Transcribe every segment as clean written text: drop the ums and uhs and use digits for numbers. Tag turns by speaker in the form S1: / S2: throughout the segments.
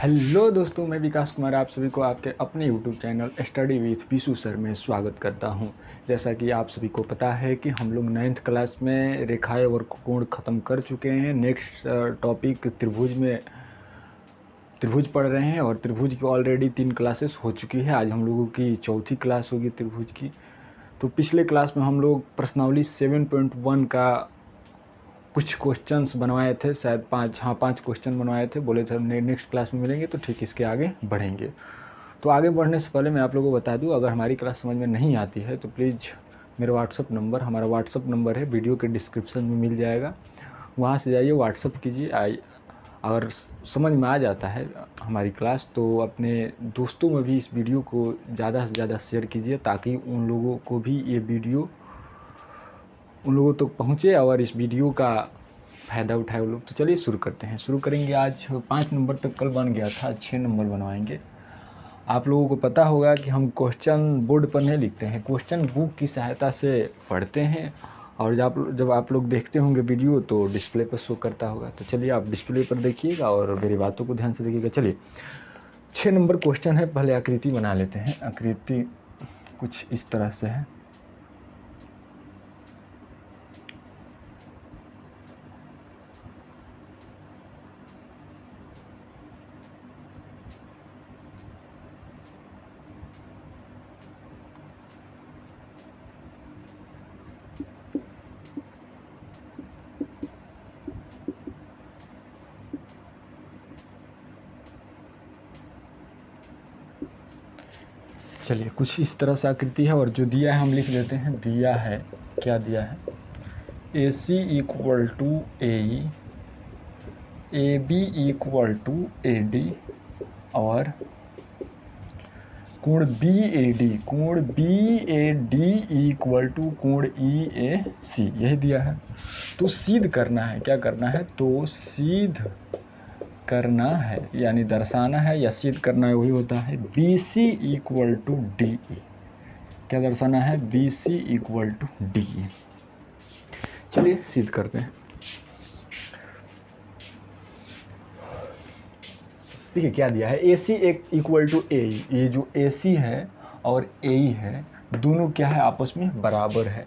S1: Hello दोस्तों, मैं विकास कुमार आप सभी को आपके अपने YouTube channel study with Vishu sir में स्वागत करता हूं। जैसा कि आप सभी को पता है कि हम लोग 9th क्लास में रेखाएं और कोण ख़त्म कर चुके हैं। नेक्स्ट टॉपिक त्रिभुज पढ़ रहे हैं और त्रिभुज की ऑलरेडी 3 क्लासेस हो चुकी है। आज हम लोगों की चौथी क्लास होगी त्रिभुज की। तो पिछले क्लास में हम लोग प्रश्नावली 7.1 का कुछ क्वेश्चंस बनवाए थे, शायद 5 क्वेश्चन बनवाए थे। बोले थे नेक्स्ट क्लास में मिलेंगे तो ठीक इसके आगे बढ़ेंगे। तो आगे बढ़ने से पहले मैं आप लोगों को बता दूं, अगर हमारी क्लास समझ में नहीं आती है तो प्लीज़ हमारा व्हाट्सअप नंबर है, वीडियो के डिस्क्रिप्शन में मिल जाएगा, वहाँ से जाइए व्हाट्सअप कीजिए। अगर समझ में आ जाता है हमारी क्लास तो अपने दोस्तों में भी इस वीडियो को ज़्यादा से ज़्यादा शेयर कीजिए, ताकि उन लोगों को भी ये वीडियो उन लोगों तक पहुँचे और इस वीडियो का फ़ायदा उठाए वो लोग। तो चलिए शुरू करेंगे। आज 5 नंबर तक कल बन गया था, 6 नंबर बनवाएंगे। आप लोगों को पता होगा कि हम क्वेश्चन बोर्ड पर नहीं लिखते हैं, क्वेश्चन बुक की सहायता से पढ़ते हैं। और जब आप लोग देखते होंगे वीडियो तो डिस्प्ले पर शो करता होगा। तो चलिए आप डिस्प्ले पर देखिएगा और मेरी बातों को ध्यान से देखिएगा। चलिए 6 नंबर क्वेश्चन है। पहले आकृति बना लेते हैं। आकृति कुछ इस तरह से है। चलिए कुछ इस तरह से आकृति है और जो दिया है हम लिख देते हैं। दिया है, क्या दिया है? AC equal to AE, AB equal to AD और कोण BAD इक्वल टू कोण EAC, यही दिया है। तो सिद्ध करना है, क्या करना है? तो सिद्ध करना है यानी दर्शाना है या सिद्ध करना है, वही होता है BC इक्वल टू DE। क्या दर्शाना है? BC equal to DE। चलिए सिद्ध करते हैं। देखिए क्या दिया है, AC इक्वल टू AE। ये जो AC है और AE है दोनों क्या है? आपस में बराबर है।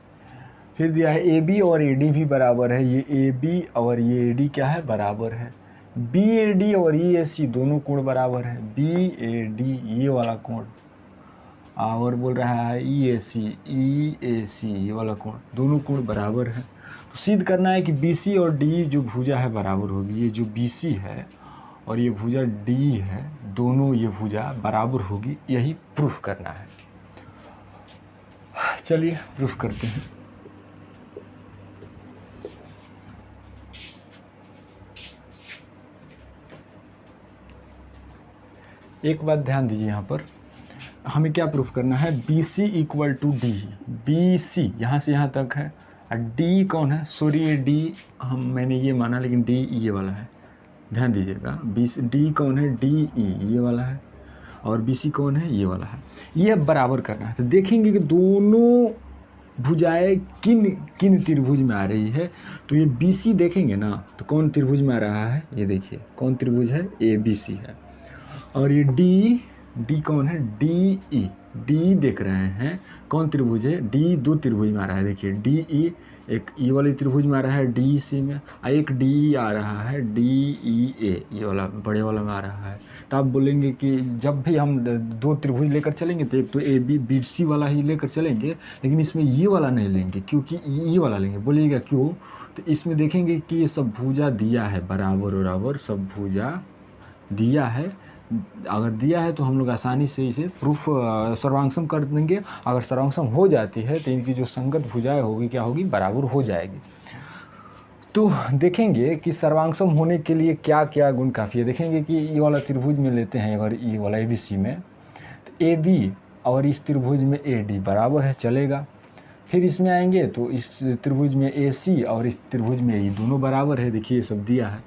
S1: फिर दिया है AB और AD भी बराबर है। ये AB और ये AD क्या है? बराबर है। BAD और EAC दोनों कोण बराबर है। BAD ये वाला कोण और बोल रहा है EAC ये वाला कोण, दोनों कोण बराबर है। तो सिद्ध करना है कि BC और DE जो भुजा है बराबर होगी। ये जो BC है और ये भुजा DE है, दोनों ये भुजा बराबर होगी, यही प्रूफ करना है। चलिए प्रूफ करते हैं। एक बात ध्यान दीजिए, यहाँ पर हमें क्या प्रूफ करना है? BC equal to DE। BC यहाँ से यहाँ तक है और D कौन है? सॉरी ये D मैंने ये माना, लेकिन DE ये वाला है, ध्यान दीजिएगा। D कौन है? DE ये वाला है और BC कौन है? ये वाला है। ये अब बराबर करना है। तो देखेंगे कि दोनों भुजाएं किन त्रिभुज में आ रही है। तो ये BC देखेंगे ना, तो कौन त्रिभुज में आ रहा है? ये देखिए कौन त्रिभुज है? ABC है। और ये D कौन है? DE। D देख रहे हैं कौन त्रिभुज है? D दो त्रिभुज में आ रहा है। देखिए DE एक E वाले त्रिभुज में आ रहा है DEC में, और एक DE आ रहा है DEA, ये वाला बड़े वाला में आ रहा है। तो आप बोलेंगे कि जब भी हम दो त्रिभुज लेकर चलेंगे तो एक तो BC वाला ही लेकर चलेंगे, लेकिन इसमें ये वाला नहीं लेंगे, क्योंकि ये वाला लेंगे। बोलिएगा क्यों? तो इसमें देखेंगे कि ये सब भुजा दिया है, बराबर सब भुजा दिया है। अगर दिया है तो हम लोग आसानी से इसे प्रूफ सर्वांगसम कर देंगे। अगर सर्वांगसम हो जाती है तो इनकी जो संगत भुजाएं होगी क्या होगी? बराबर हो जाएगी। तो देखेंगे कि सर्वांगसम होने के लिए क्या क्या गुण काफ़ी है। देखेंगे कि ये वाला त्रिभुज में लेते हैं, अगर ये वाला ABC में, तो AB और इस त्रिभुज में AD बराबर है, चलेगा। फिर इसमें आएंगे तो इस त्रिभुज में AC और इस त्रिभुज में ये दोनों बराबर है। देखिए ये सब दिया है,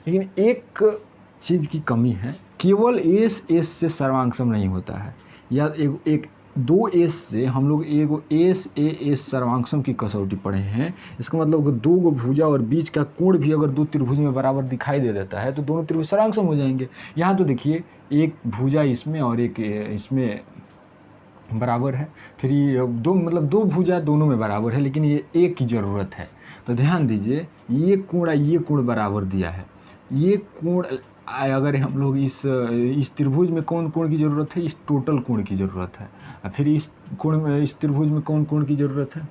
S1: लेकिन एक चीज़ की कमी है, केवल एस से सर्वांगसम नहीं होता है, या एक दो एस से हम लोग एगो एस ए एस सर्वांक्षम की कसौटी पढ़े हैं। इसका मतलब दो गो भुजा और बीच का कोण भी अगर दो त्रिभुज में बराबर दिखाई दे देता है तो दोनों त्रिभुज सर्वांक्षम हो जाएंगे। यहाँ तो देखिए एक भुजा इसमें और एक इसमें बराबर है, फिर ये दो मतलब दो भुजा दोनों में बराबर है, लेकिन ये एक की ज़रूरत है। तो ध्यान दीजिए ये कोण बराबर दिया है। ये कोण अगर हम लोग इस त्रिभुज में कौन कोण की ज़रूरत है, इस टोटल कोण की ज़रूरत है। फिर इस त्रिभुज में कौन कोण की ज़रूरत है,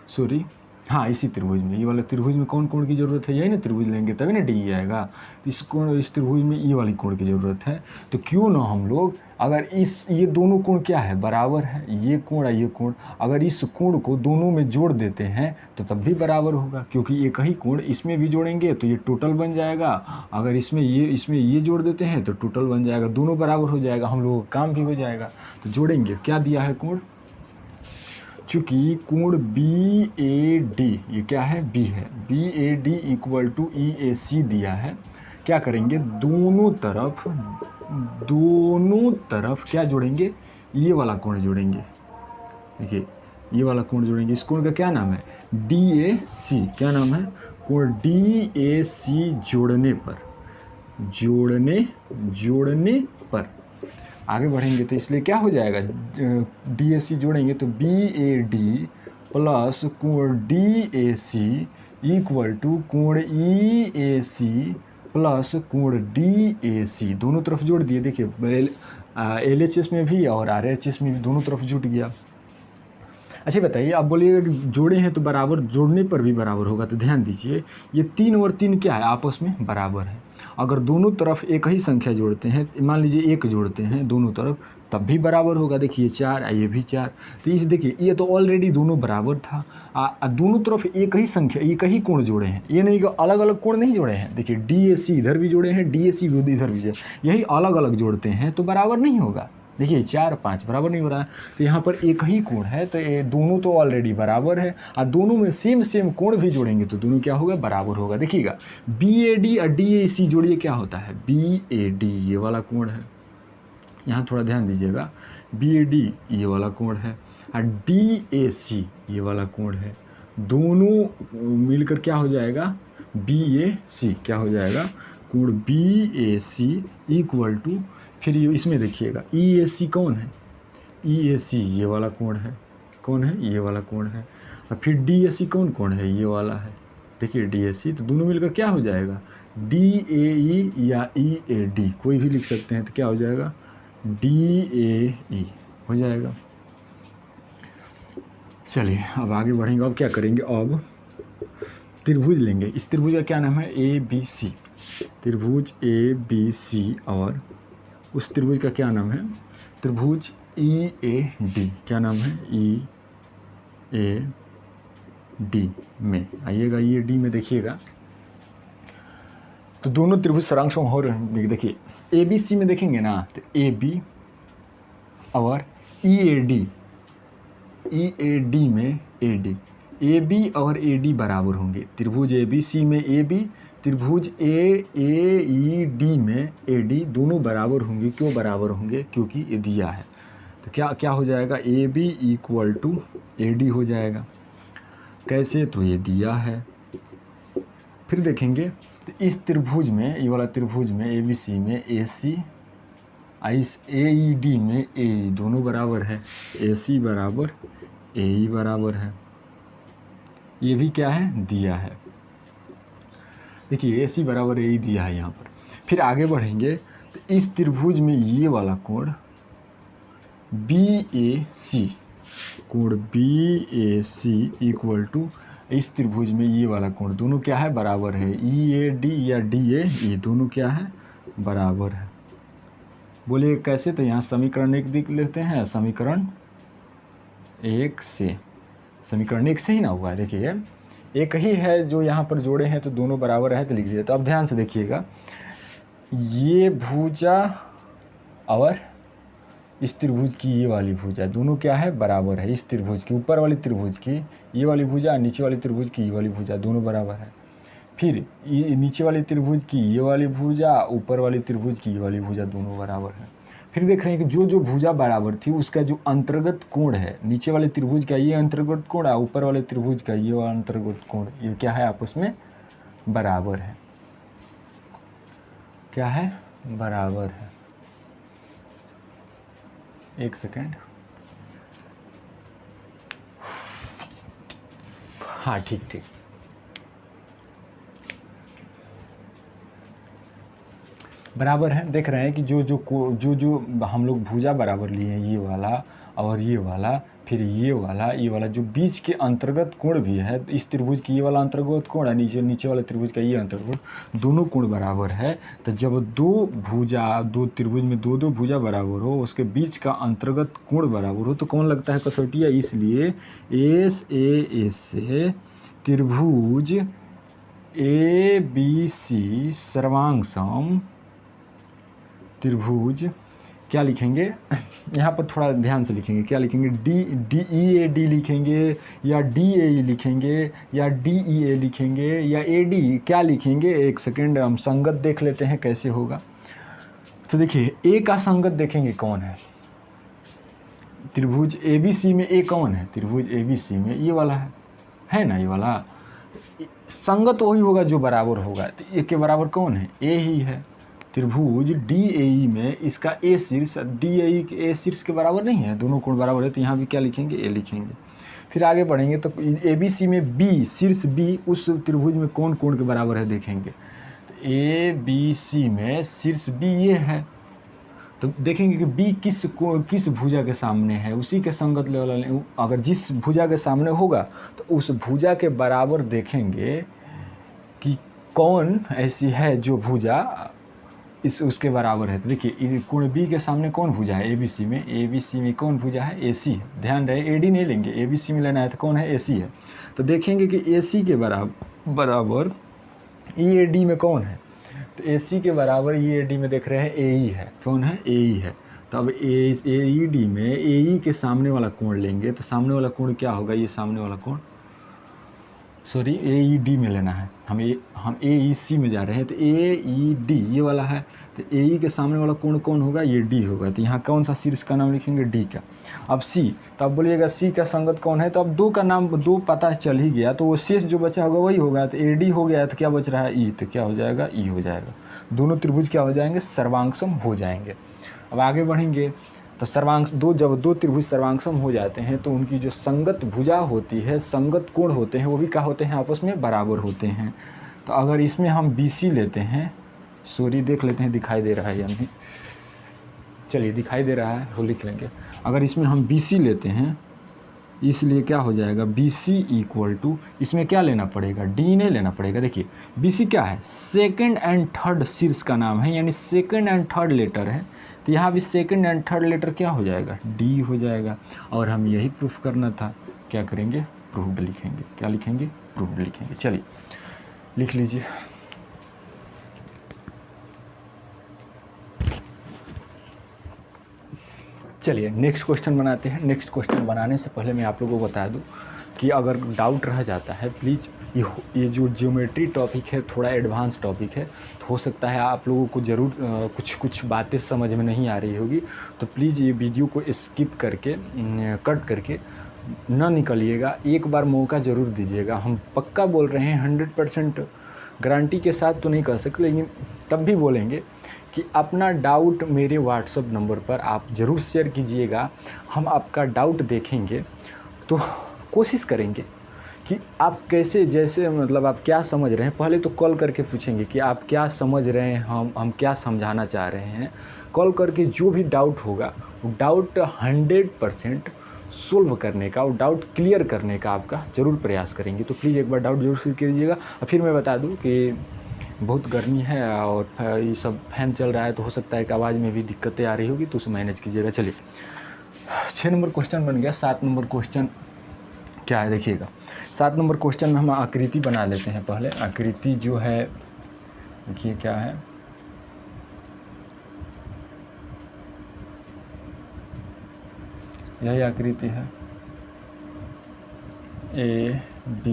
S1: सॉरी हाँ इसी त्रिभुज में, ये वाले त्रिभुज में कौन कोण की ज़रूरत है, यही ना त्रिभुज लेंगे तभी ना डी आएगा। तो इस त्रिभुज में ये वाली कोण की ज़रूरत है। तो क्यों ना हम लोग अगर ये दोनों कोण क्या है, बराबर है, ये कोण और ये कोण, अगर इस कोण को दोनों में जोड़ देते हैं तो तब भी बराबर होगा, क्योंकि एक ही कोण इसमें भी जोड़ेंगे तो ये टोटल बन जाएगा। अगर इसमें ये जोड़ देते हैं तो टोटल बन जाएगा, दोनों बराबर हो जाएगा, हम लोगों का काम भी हो जाएगा। तो जोड़ेंगे, क्या दिया है कोण, चूँकि कोण बी ए डी, ये क्या है, बी है, B A D equal to E A C दिया है। क्या करेंगे, दोनों तरफ क्या जोड़ेंगे, ये वाला कोण जोड़ेंगे। देखिए ये वाला कोण जोड़ेंगे, इस कोण का क्या नाम है, डी ए सी। क्या नाम है, कोण डी ए सी जोड़ने पर आगे बढ़ेंगे तो इसलिए क्या हो जाएगा, डी ए सी जोड़ेंगे तो बी ए डी प्लस कोण D A C equal to कोण ई ए सी प्लस कोण डी ए सी। दोनों तरफ जोड़ दिए, देखिए एल एच एस में भी और आर एच एस में भी दोनों तरफ जुट गया। अच्छा बताइए, आप बोलिएगा जोड़े हैं तो बराबर, जोड़ने पर भी बराबर होगा। तो ध्यान दीजिए ये 3 और 3 क्या है, आपस में बराबर है। अगर दोनों तरफ एक ही संख्या जोड़ते हैं, मान लीजिए 1 जोड़ते हैं दोनों तरफ, तब भी बराबर होगा। देखिए 4, ये भी 4। तो इस देखिए ये तो ऑलरेडी दोनों बराबर था। दोनों तरफ एक ही संख्या, एक ही कोण जोड़े हैं, ये नहीं कि अलग अलग कोण नहीं जोड़े हैं। देखिए डी ए सी इधर भी जोड़े हैं, डी ए सी इधर भी जोड़े, यही अलग अलग जोड़ते हैं तो बराबर नहीं होगा। देखिए 4, 5 बराबर नहीं हो रहा है। तो यहाँ पर एक ही कोण है, तो ये दोनों तो ऑलरेडी बराबर है, और दोनों में सेम कोण भी जोड़ेंगे तो दोनों क्या होगा, बराबर होगा। देखिएगा बी ए डी और डी ए सी जोड़िए, क्या होता है, बी ए डी ये वाला कोण है, यहाँ थोड़ा ध्यान दीजिएगा, बी ए डी ये वाला कोण है और डी ए सी ये वाला कोण है। दोनों मिलकर क्या हो जाएगा, बी ए सी क्या हो जाएगा, कोण B A C equal to, फिर ये इसमें देखिएगा ई ए सी कौन है, ई ए सी ये वाला कोण है, कौन है, ये वाला कोण है। और फिर डी ए सी कौन कोण है, ये वाला है। देखिए डी ए सी, तो दोनों मिलकर क्या हो जाएगा, डी ए ई या ई ए डी, कोई भी लिख सकते हैं। तो क्या हो जाएगा, डी ए ई हो जाएगा। चलिए अब आगे बढ़ेंगे। अब क्या करेंगे, अब त्रिभुज लेंगे। इस त्रिभुज का क्या नाम है, ए बी सी, त्रिभुज ए बी सी, और उस त्रिभुज का क्या नाम है, त्रिभुज ई ए डी। क्या नाम है, ई ए डी में आइएगा, ई ए डी में देखिएगा तो दोनों त्रिभुज सर्वांक्षम हो रहे हैं। देखिए ए बी सी में देखेंगे ना, तो ए बी और ई ए डी में ए डी, ए बी और ए डी बराबर होंगे। त्रिभुज ए बी सी में ए बी, त्रिभुज ए ई डी में ए डी, दोनों बराबर होंगे। क्यों बराबर होंगे, क्योंकि ये दिया है। तो क्या हो जाएगा, A B equal to A D हो जाएगा। कैसे, तो ये दिया है। फिर देखेंगे तो इस त्रिभुज में, ये वाला त्रिभुज में ए बी सी में ए सी, इस ए ई डी में ए, दोनों बराबर है, ए सी बराबर ए ई बराबर है। ये भी क्या है, दिया है। देखिए ए सी बराबर ए ई दिया है यहाँ पर। फिर आगे बढ़ेंगे तो इस त्रिभुज में ये वाला कोण बी ए सी, कोण B A C equal to इस त्रिभुज में ये वाला कोण, दोनों क्या है, बराबर है। ई ए डी या डी ए ई, दोनों क्या है, बराबर है। बोलिए कैसे, तो यहाँ समीकरण 1 लिख लेते हैं, समीकरण 1 से, समीकरण 1 से ही ना हुआ है। देखिए एक ही है जो यहाँ पर जोड़े हैं तो दोनों बराबर है, तो लिख दिया। तो अब ध्यान से देखिएगा, ये भुजा और इस त्रिभुज की ये वाली भुजा, दोनों क्या है, बराबर है। इस त्रिभुज की, ऊपर वाली त्रिभुज की ये वाली भुजा, नीचे वाली त्रिभुज की ये वाली भुजा, दोनों बराबर है। फिर ये नीचे वाली त्रिभुज की ये वाली भुजा, ऊपर वाली त्रिभुज की ये वाली भुजा, दोनों बराबर है। फिर देख रहे हैं कि जो जो भुजा बराबर थी उसका जो अंतर्गत कोण है, नीचे वाले त्रिभुज का ये अंतर्गत कोण है, ऊपर वाले त्रिभुज का ये वाला अंतर्गत कोण, ये क्या है, आपस में बराबर है। क्या है, बराबर है। एक सेकेंड, हाँ ठीक ठीक, बराबर है। देख रहे हैं कि जो जो हम लोग भुजा बराबर लिए हैं, ये वाला और ये वाला, फिर ये वाला जो बीच के अंतर्गत कोण भी है, इस त्रिभुज की ये वाला अंतर्गत कोण है, नीचे वाले त्रिभुज का ये अंतर्गत, दोनों कोण बराबर है। तो जब दो त्रिभुज में दो भुजा बराबर हो, उसके बीच का अंतर्गत कोण बराबर हो, तो कौन लगता है कसौटिया, इसलिए एस से त्रिभुज ABC सर्वांग त्रिभुज क्या लिखेंगे, यहाँ पर थोड़ा ध्यान से लिखेंगे, क्या लिखेंगे, DEAD लिखेंगे या DAE लिखेंगे या DEA लिखेंगे या AD, क्या लिखेंगे, एक सेकेंड हम संगत देख लेते हैं कैसे होगा। तो देखिए ए का संगत देखेंगे कौन है, त्रिभुज ABC में ए कौन है, त्रिभुज ABC में ये वाला है ना, ये वाला संगत वही होगा जो बराबर होगा। तो ए के बराबर कौन है, ए ही है। त्रिभुज DAE में इसका ए शीर्ष DAE के ए शीर्ष के बराबर नहीं है, दोनों कोण बराबर है, तो यहाँ भी क्या लिखेंगे, ए लिखेंगे। फिर आगे बढ़ेंगे तो ABC में बी शीर्ष बी उस त्रिभुज में कौन कोण के बराबर है देखेंगे, तो ABC में शीर्ष बी ये है, तो देखेंगे कि बी किस भुजा के सामने है, उसी के संगत लेवल, अगर जिस भुजा के सामने होगा तो उस भुजा के बराबर देखेंगे कि कौन ऐसी है जो भुजा उसके बराबर है। तो देखिए कोण बी के सामने कौन भुजा है, ABC में कौन भुजा है, AC है। ध्यान रहे AD नहीं लेंगे, ABC में लेना है, तो कौन है, AC है। तो देखेंगे कि AC के बराबर EAD में कौन है, तो AC के बराबर EAD में देख रहे हैं AE है, कौन है, AE है। तो अब AED में AE के सामने वाला कोण लेंगे, तो सामने वाला कोण क्या होगा, ये सामने वाला कोण, सॉरी AED में लेना है, हम AEC में जा रहे हैं, तो AED ये वाला है, तो AE के सामने वाला कोण कौन होगा, ये D होगा। तो यहाँ कौन सा शीर्ष का नाम लिखेंगे, D का। अब C, तो अब बोलिएगा C का संगत कौन है, तो अब दो का नाम दो पता चल ही गया, तो वो शेष जो बचा होगा वही होगा। तो AD हो गया, तो क्या बच रहा है, E, तो क्या हो जाएगा, E हो जाएगा। दोनों त्रिभुज क्या हो जाएंगे, सर्वांगसम हो जाएंगे। अब आगे बढ़ेंगे तो जब दो त्रिभुज सर्वांगसम हो जाते हैं तो उनकी जो संगत भुजा होती है, संगत कोण होते हैं, वो भी क्या होते हैं, आपस में बराबर होते हैं। तो अगर इसमें हम BC लेते हैं, सॉरी देख लेते हैं दिखाई दे रहा है या नहीं, चलिए दिखाई दे रहा है, वो लिख लेंगे। अगर इसमें हम BC लेते हैं, इसलिए क्या हो जाएगा, BC इक्वल टू, इसमें क्या लेना पड़ेगा, D नहीं लेना पड़ेगा। देखिए BC क्या है, सेकंड एंड थर्ड शीर्ष का नाम है, यानी सेकंड एंड थर्ड लेटर है, तो यहाँ भी सेकंड एंड थर्ड लेटर क्या हो जाएगा, D हो जाएगा। और हम यही प्रूफ करना था, क्या करेंगे, प्रूव्ड लिखेंगे। क्या लिखेंगे, प्रूव्ड लिखेंगे। चलिए लिख लीजिए। चलिए नेक्स्ट क्वेश्चन बनाते हैं। नेक्स्ट क्वेश्चन बनाने से पहले मैं आप लोगों को बता दूं कि अगर डाउट रह जाता है प्लीज़, ये जो ज्योमेट्री टॉपिक है थोड़ा एडवांस टॉपिक है, तो हो सकता है आप लोगों को ज़रूर कुछ बातें समझ में नहीं आ रही होगी, तो प्लीज़ ये वीडियो को स्किप करके कट करके ना निकलिएगा, एक बार मौका ज़रूर दीजिएगा। हम पक्का बोल रहे हैं, 100% गारंटी के साथ तो नहीं कह सकते, लेकिन तब भी बोलेंगे कि अपना डाउट मेरे व्हाट्सएप नंबर पर आप ज़रूर शेयर कीजिएगा। हम आपका डाउट देखेंगे तो कोशिश करेंगे कि आप कैसे, जैसे मतलब आप क्या समझ रहे हैं, पहले तो कॉल करके पूछेंगे कि आप क्या समझ रहे हैं, हम क्या समझाना चाह रहे हैं। कॉल करके जो भी डाउट होगा वो डाउट 100% सोल्व करने का और डाउट क्लियर करने का आपका ज़रूर प्रयास करेंगे। तो प्लीज़ एक बार डाउट ज़रूर शेयर कीजिएगा। और फिर मैं बता दूं कि बहुत गर्मी है और ये सब फैन चल रहा है, तो हो सकता है कि आवाज़ में भी दिक्कतें आ रही होगी, तो उसे मैनेज कीजिएगा। चलिए 6 नंबर क्वेश्चन बन गया। 7 नंबर क्वेश्चन क्या है देखिएगा। 7 नंबर क्वेश्चन में हम आकृति बना लेते हैं। पहले आकृति जो है देखिए क्या है, यही आकृति है, AB,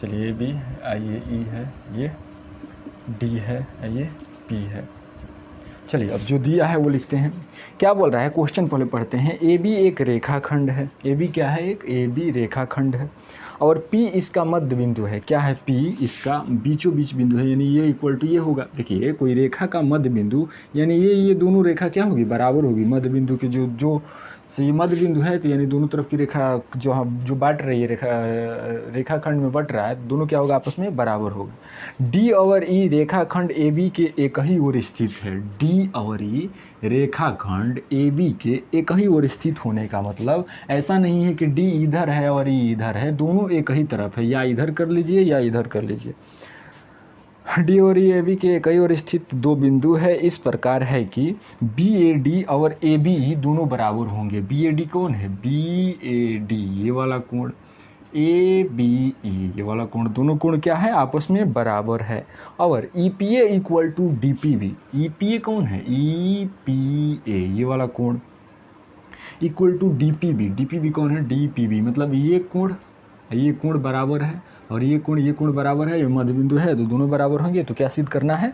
S1: चलिए AB, ये E है, ये D है, ये P है। चलिए अब जो दिया है वो लिखते हैं। क्या बोल रहा है, क्वेश्चन पहले पढ़ते हैं। ए बी एक रेखाखंड है। ए बी क्या है, एक ए बी रेखाखंड है और पी इसका मध्य बिंदु है। क्या है, पी इसका बीचों बीच बिंदु है, यानी ये इक्वल टू ये होगा। देखिए कोई रेखा का मध्य बिंदु, यानी ये दोनों रेखा क्या होगी, बराबर होगी। मध्य बिंदु के जो से ये मध्य बिंदु है, तो यानी दोनों तरफ की रेखा जो बांट रही है, रेखाखंड में बट रहा है, दोनों क्या होगा, आपस में बराबर होगा। डी और ई रेखाखंड ए बी के एक ही ओर स्थित है। डी और ई रेखाखंड ए बी के एक ही ओर स्थित होने का मतलब ऐसा नहीं है कि डी इधर है और ई इधर है, दोनों एक ही तरफ है, या इधर कर लीजिए या इधर कर लीजिए। डी और ए बी के एक ही ओर स्थित दो बिंदु है, इस प्रकार है कि बी ए डी और ए बी ई दोनों बराबर होंगे। बी ए डी कौन है, बी ए डी ये वाला कोण, ए बी ई ये वाला कोण, दोनों कोण क्या है, आपस में बराबर है। और E P A equal to D P B, E P A कौन है, ई पी ए ये वाला कोण equal to D P B, D P B कौन है, डी पी बी, मतलब ये कोण बराबर है और ये कोण बराबर है, ये मध्य बिंदु है, तो दोनों बराबर होंगे। तो क्या सिद्ध करना है,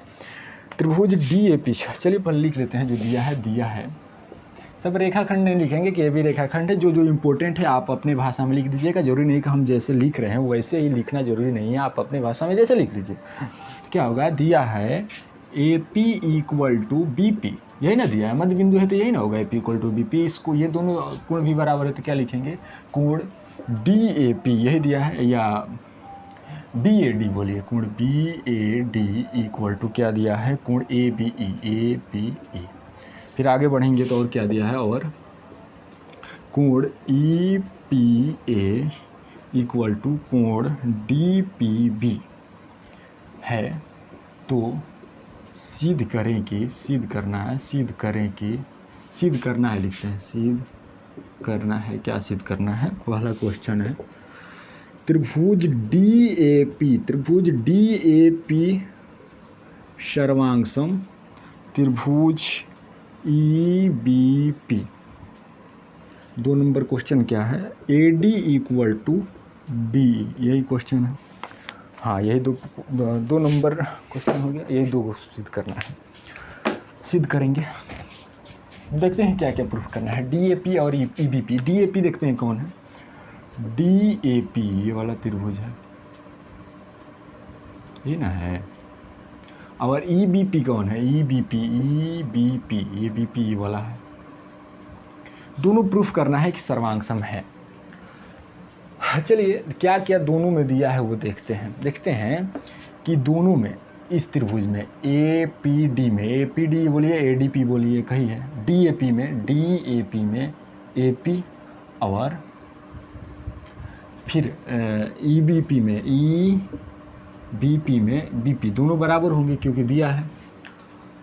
S1: त्रिभुज डी ए पी। चलिए पहले लिख लेते हैं जो दिया है। सब रेखाखंड नहीं लिखेंगे कि ये भी रेखाखंड है, जो इम्पोर्टेंट है आप अपने भाषा में लिख दीजिएगा। जरूरी नहीं कि हम जैसे लिख रहे हैं वैसे ही लिखना जरूरी नहीं है, आप अपने भाषा में जैसे लिख दीजिए। क्या होगा, दिया है A P equal to B P, यही ना दिया है, मध्य बिंदु है तो यही ना होगा, A P equal to B P. इसको ये दोनों कोण भी बराबर है तो क्या लिखेंगे, कोण डी ए पी, यही दिया है, या बी ए डी बोलिए, कोण B A D equal to क्या दिया है, कोण ए बी ई। फिर आगे बढ़ेंगे तो और क्या दिया है, और कोण E P A equal to कोण डी पी बी है। तो सिद्ध करना है, लिखते हैं सिद्ध करना है। क्या सिद्ध करना है, पहला क्वेश्चन है त्रिभुज डी ए पी सर्वांगसम त्रिभुज E B P. 2 number question क्या है, A D equal to B, यही क्वेश्चन है। हाँ यही दो नंबर क्वेश्चन हो गया, यही 2 सिद्ध करना है, सिद्ध करेंगे। देखते हैं क्या क्या प्रूफ करना है। डी ए पी और E B P. D A P देखते हैं कौन है, डी ए पी ये वाला त्रिभुज है, ये ना है। और ई बी पी कौन है, ई बी पी ये बी पी वाला है। दोनों प्रूफ करना है कि सर्वांगसम है। चलिए क्या क्या दोनों में दिया है वो देखते हैं कि दोनों में, इस त्रिभुज में ए पी डी में, ए पी डी बोलिए ए डी पी बोलिए, कही है। डी ए पी में ए पी और फिर ई बी पी में ई बी पी में बी पी, दोनों बराबर होंगे क्योंकि दिया है।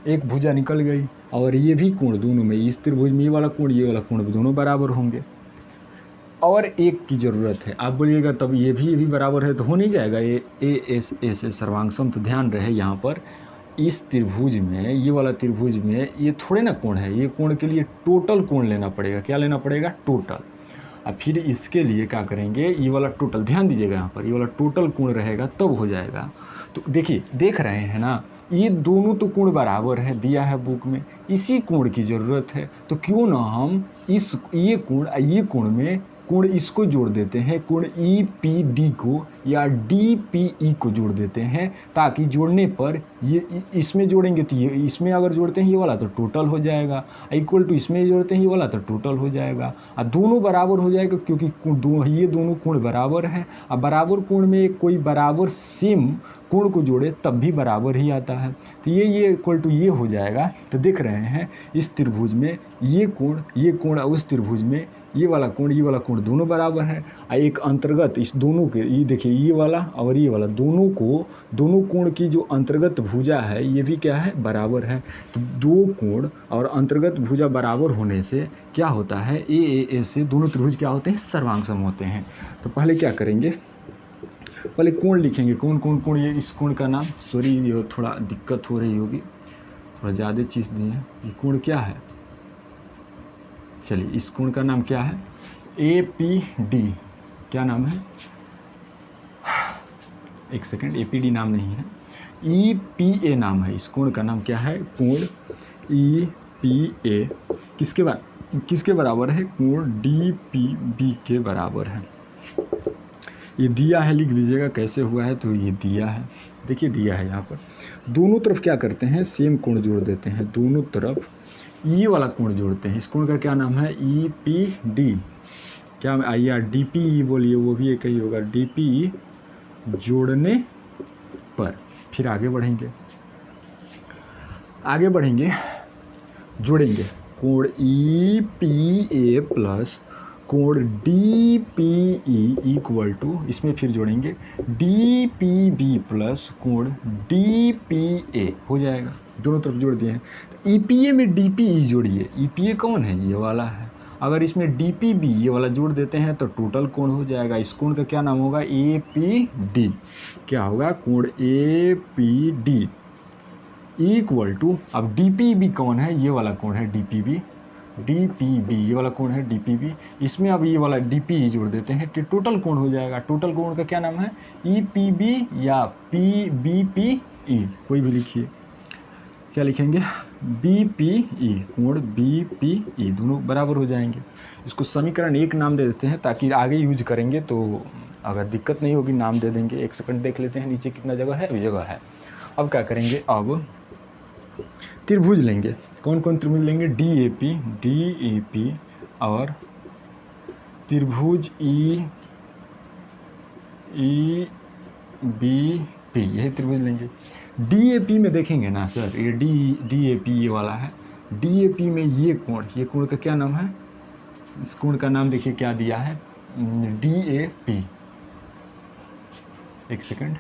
S1: एक भुजा निकल गई। और ये भी कोण दोनों में, इस त्रिभुज में ये वाला कोण भी दोनों बराबर होंगे। और एक की ज़रूरत है, आप बोलिएगा तब ये भी बराबर है तो हो नहीं जाएगा, ये ए एस सर्वांगसम। तो ध्यान रहे यहाँ पर इस त्रिभुज में, ये वाला त्रिभुज में ये थोड़े ना कोण है, ये कोण के लिए टोटल कोण लेना पड़ेगा। क्या लेना पड़ेगा, टोटल। अब फिर इसके लिए क्या करेंगे, ये वाला टोटल, ध्यान दीजिएगा यहाँ पर, ये वाला टोटल कोण रहेगा तब हो जाएगा। तो देखिए देख रहे हैं ना, ये दोनों तो कोण बराबर है, दिया है बुक में, इसी कोण की ज़रूरत है। तो क्यों ना हम ये कोण में कोण इसको जोड़ देते हैं, कोण ई पी डी को या डी पी ई को जोड़ देते हैं, ताकि जोड़ने पर ये इसमें जोड़ेंगे तो ये इसमें अगर जोड़ते हैं ये वाला तो टोटल हो जाएगा, इक्वल टू इसमें जोड़ते हैं ये वाला तो टोटल हो जाएगा, और दोनों बराबर हो जाएगा क्योंकि ये दोनों कोण बराबर हैं। अब बराबर कोण में कोई बराबर सेम कोण को जोड़े तब भी बराबर ही आता है। तो ये इक्वल टू ये हो जाएगा। तो देख रहे हैं इस त्रिभुज में ये कोण उस त्रिभुज में ये वाला कोण दोनों बराबर हैं। एक अंतर्गत इस दोनों के, ये देखिए ये वाला और ये वाला, दोनों कोण की जो अंतर्गत भुजा है ये भी क्या है, बराबर है। तो 2 कोण और अंतर्गत भुजा बराबर होने से क्या होता है, ए से दोनों त्रिभुज क्या होते हैं, सर्वांगसम होते हैं। तो पहले क्या करेंगे, पहले कोण लिखेंगे, कोण ये इस कोण का नाम, सॉरी ये थोड़ा दिक्कत हो रही होगी, थोड़ा ज़्यादा चीज़ दी है। ये कोण क्या है, चलिए इस कोण का नाम क्या है, ए पी डी। क्या नाम है, ए पी डी नाम नहीं है, ई पी ए नाम है। इस कोण का नाम क्या है, कोण ई पी ए किसके बराबर है? कोण डी पी बी के बराबर है। ये दिया है, लिख लीजिएगा कैसे हुआ है। तो ये दिया है, देखिए दिया है। यहाँ पर दोनों तरफ क्या करते हैं? सेम कोण जोड़ देते हैं। दोनों तरफ ये वाला कोण जोड़ते हैं। इस कोण का क्या नाम है? E P D. क्या या डी पी ई बोलिए, वो भी एक ही होगा। डी पी ई जोड़ने पर फिर आगे बढ़ेंगे, जोड़ेंगे कोण ई पी ए प्लस कोण D P E equal to, इसमें फिर जोड़ेंगे डी पी बी प्लस कोण डी पी ए हो जाएगा। दोनों तरफ जोड़ दिए हैं। तो ई पी ए में डी पी ई जोड़िए। ई पी ए कौन है? ये वाला है। अगर इसमें डी पी बी ये वाला जोड़ देते हैं तो टोटल कोण हो जाएगा। इस कोण का क्या नाम होगा? A P D. क्या होगा? कोण A P D equal to, अब डी पी बी कौन है? ये वाला कोण है डी पी बी। ये वाला कोण है डी पी बी। इसमें अब ये वाला डी पी ई जोड़ देते हैं तो टोटल कोण हो जाएगा। टोटल कोण का क्या नाम है? ई पी बी या पी बी पी ई, कोई भी लिखिए। क्या लिखेंगे? बी पी ई, कोण बी पी ई, दोनों बराबर हो जाएंगे। इसको समीकरण 1 नाम दे देते हैं ताकि आगे यूज करेंगे तो अगर दिक्कत नहीं होगी, नाम दे देंगे। 1 सेकंड देख लेते हैं नीचे कितना जगह है। जगह है। अब क्या करेंगे? अब त्रिभुज लेंगे। कौन कौन त्रिभुज लेंगे? डी ए पी और त्रिभुज ई बी पी, यही त्रिभुज लेंगे। डी ए पी में देखेंगे ना सर, ये डी ए पी ये वाला है। डी ए पी में ये कोण का क्या नाम है? इस कोण का नाम देखिए क्या दिया है? D A P. 1 सेकंड।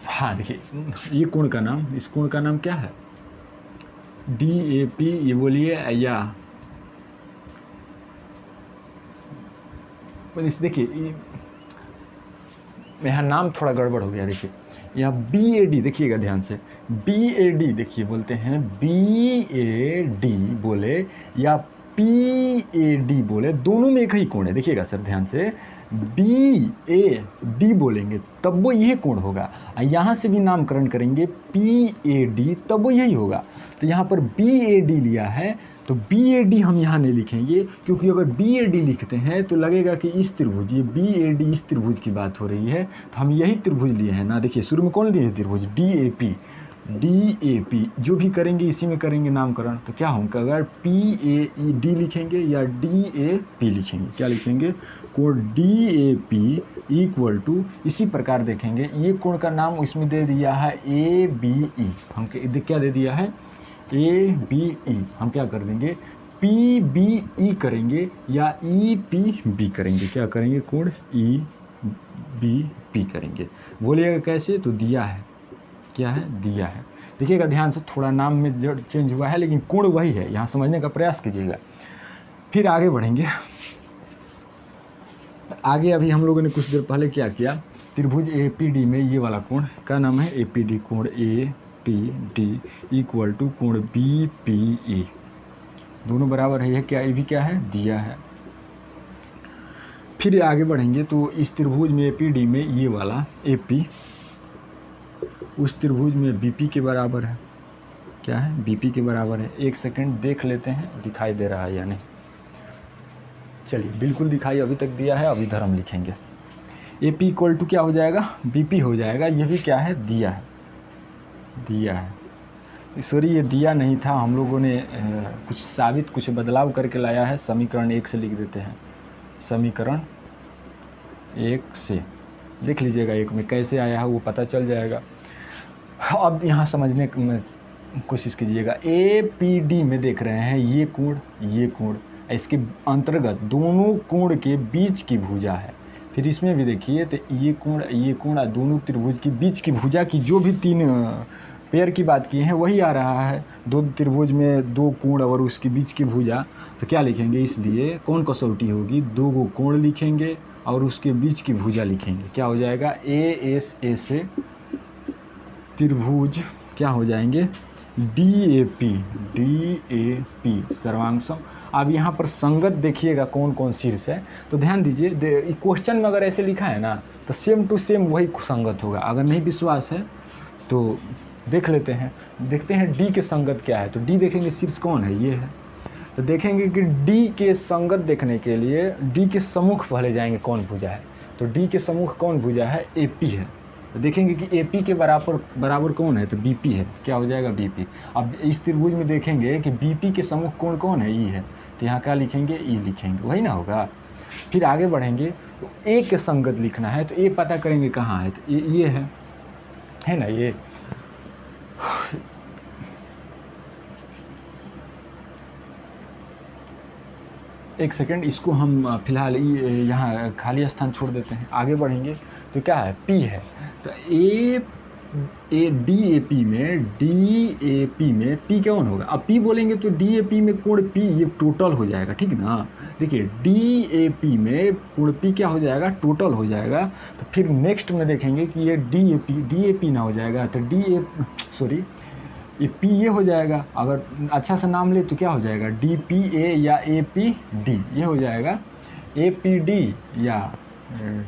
S1: हाँ देखिए, ये कोण का नाम, इस कोण का नाम क्या है? D A P. ये बोलिए या इस, देखिए यहाँ नाम थोड़ा गड़बड़ हो गया। देखिए यहाँ बी ए डी, देखिएगा ध्यान से। बी ए डी देखिए, बोलते हैं बी ए डी बोले या पी ए डी बोले, दोनों में एक ही कोण है। देखिएगा सर ध्यान से, बी ए डी बोलेंगे तब वो यही कोण होगा। यहाँ से भी नामकरण करेंगे पी ए डी तब वो यही होगा। तो यहाँ पर बी ए डी लिया है तो बी ए डी हम यहाँ नहीं लिखेंगे, क्योंकि अगर बी ए डी लिखते हैं तो लगेगा कि इस त्रिभुज, ये बी ए डी इस त्रिभुज की बात हो रही है। तो हम यही त्रिभुज लिए हैं ना। देखिए शुरू में कौन लिए त्रिभुज? D A P. जो भी करेंगे इसी में करेंगे नामकरण। तो क्या होगा? अगर पी ए डी लिखेंगे या डी ए पी लिखेंगे, क्या लिखेंगे? कोण D A P equal to, इसी प्रकार देखेंगे ये कोण का नाम इसमें दे दिया है ए बी ई। हम क्या दे दिया है? A B E. हम क्या कर देंगे? पी बी ई करेंगे या ई पी बी करेंगे। क्या करेंगे? कोण ई बी पी करेंगे। बोलिएगा कैसे? तो दिया है। क्या है? दिया है। देखिएगा ध्यान से, थोड़ा नाम में जो चेंज हुआ है लेकिन कोण वही है। यहाँ समझने का प्रयास कीजिएगा। फिर आगे बढ़ेंगे। आगे अभी हम लोगों ने कुछ देर पहले क्या किया? त्रिभुज ए पी डी में ये वाला कोण का नाम है ए पी डी। कोण A P D equal to कोण बी पी ई, दोनों बराबर है। क्या? ये भी क्या है? दिया है। फिर आगे बढ़ेंगे तो इस त्रिभुज में ए पी डी में ये वाला ए पी उस त्रिभुज में बी पी के बराबर है। क्या है? बी पी के बराबर है। 1 सेकंड देख लेते हैं दिखाई दे रहा है या नहीं। चलिए बिल्कुल दिखाई अभी तक दिया है। अभी इधर हम लिखेंगे ए पी इक्वल टू क्या हो जाएगा? बी पी हो जाएगा। ये भी क्या है? दिया है। सॉरी, ये दिया नहीं था, हम लोगों ने कुछ बदलाव करके लाया है। समीकरण 1 से लिख देते हैं। समीकरण 1 से देख लीजिएगा, 1 में कैसे आया है वो पता चल जाएगा। अब यहाँ समझने में कोशिश कीजिएगा। ए पी डी में देख रहे हैं ये कोण, इसके अंतर्गत दोनों कोण के बीच की भुजा है। फिर इसमें भी देखिए तो ये कोण दोनों त्रिभुज के बीच की भुजा की जो भी 3 पेयर की बात की है वही आ रहा है। 2 त्रिभुज में 2 कोण और उसके बीच की भुजा। तो क्या लिखेंगे? इसलिए कौन कसौटी होगी? 2 कोण लिखेंगे और उसके बीच की भुजा लिखेंगे। क्या हो जाएगा? ए एस ए से त्रिभुज क्या हो जाएंगे? डी ए पी सर्वांगसम। अब यहाँ पर संगत देखिएगा कौन कौन शीर्ष है। तो ध्यान दीजिए, क्वेश्चन में अगर ऐसे लिखा है ना तो सेम टू सेम वही संगत होगा। अगर नहीं विश्वास है तो देख लेते हैं, देखते हैं डी के संगत क्या है। तो डी देखेंगे शीर्ष कौन है, ये है। तो देखेंगे कि डी के संगत देखने के लिए डी के सम्मुख पहले जाएंगे कौन भुजा है। तो डी के सम्मुख कौन भुजा है, ए पी है। तो देखेंगे कि ए पी के बराबर कौन है, तो बी पी है। क्या हो जाएगा, बी पी। अब इस त्रिभुज में देखेंगे कि बी पी के सम्मुख कौन कौन है, ई है। तो यहाँ क्या लिखेंगे, ई लिखेंगे, वही ना होगा। फिर आगे बढ़ेंगे तो ए के संगत लिखना है। तो ए पता करेंगे कहाँ है, तो ये है ना, ये एक सेकंड, इसको हम फिलहाल यहाँ खाली स्थान छोड़ देते हैं। आगे बढ़ेंगे तो क्या है, पी है। तो डी ए पी में पी कौन होगा। अब पी बोलेंगे तो डी ए पी में कोण पी, ये टोटल हो जाएगा, ठीक ना। देखिए डी ए पी में कोण पी क्या हो जाएगा, टोटल हो जाएगा। तो फिर नेक्स्ट में देखेंगे कि ये डी ए पी ना हो जाएगा, तो ये पी ये हो जाएगा। अगर अच्छा सा नाम ले तो क्या हो जाएगा, डी पी ए या ए पी डी, ये हो जाएगा ए पी डी या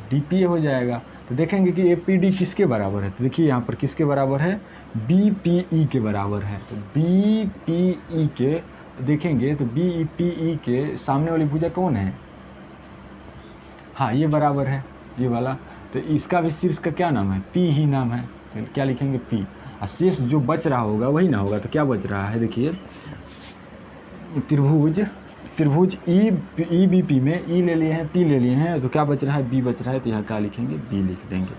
S1: डी पी ए हो जाएगा। तो देखेंगे कि ए पी डी किसके बराबर है। तो देखिए यहाँ पर किसके बराबर है, बी पी ई के बराबर है। तो बी पी ई के देखेंगे तो बी पी ई के सामने वाली भुजा कौन है, हाँ ये बराबर है, ये वाला। तो इसका भी शीर्ष का क्या नाम है, पी ही नाम है। तो क्या लिखेंगे, पी। और शेष जो बच रहा होगा वही ना होगा। तो क्या बच रहा है, देखिए त्रिभुज ई बी पी में ई ले लिए हैं, पी ले लिए हैं, तो क्या बच रहा है, बी बच रहा है। तो यहाँ क्या लिखेंगे, बी लिख देंगे।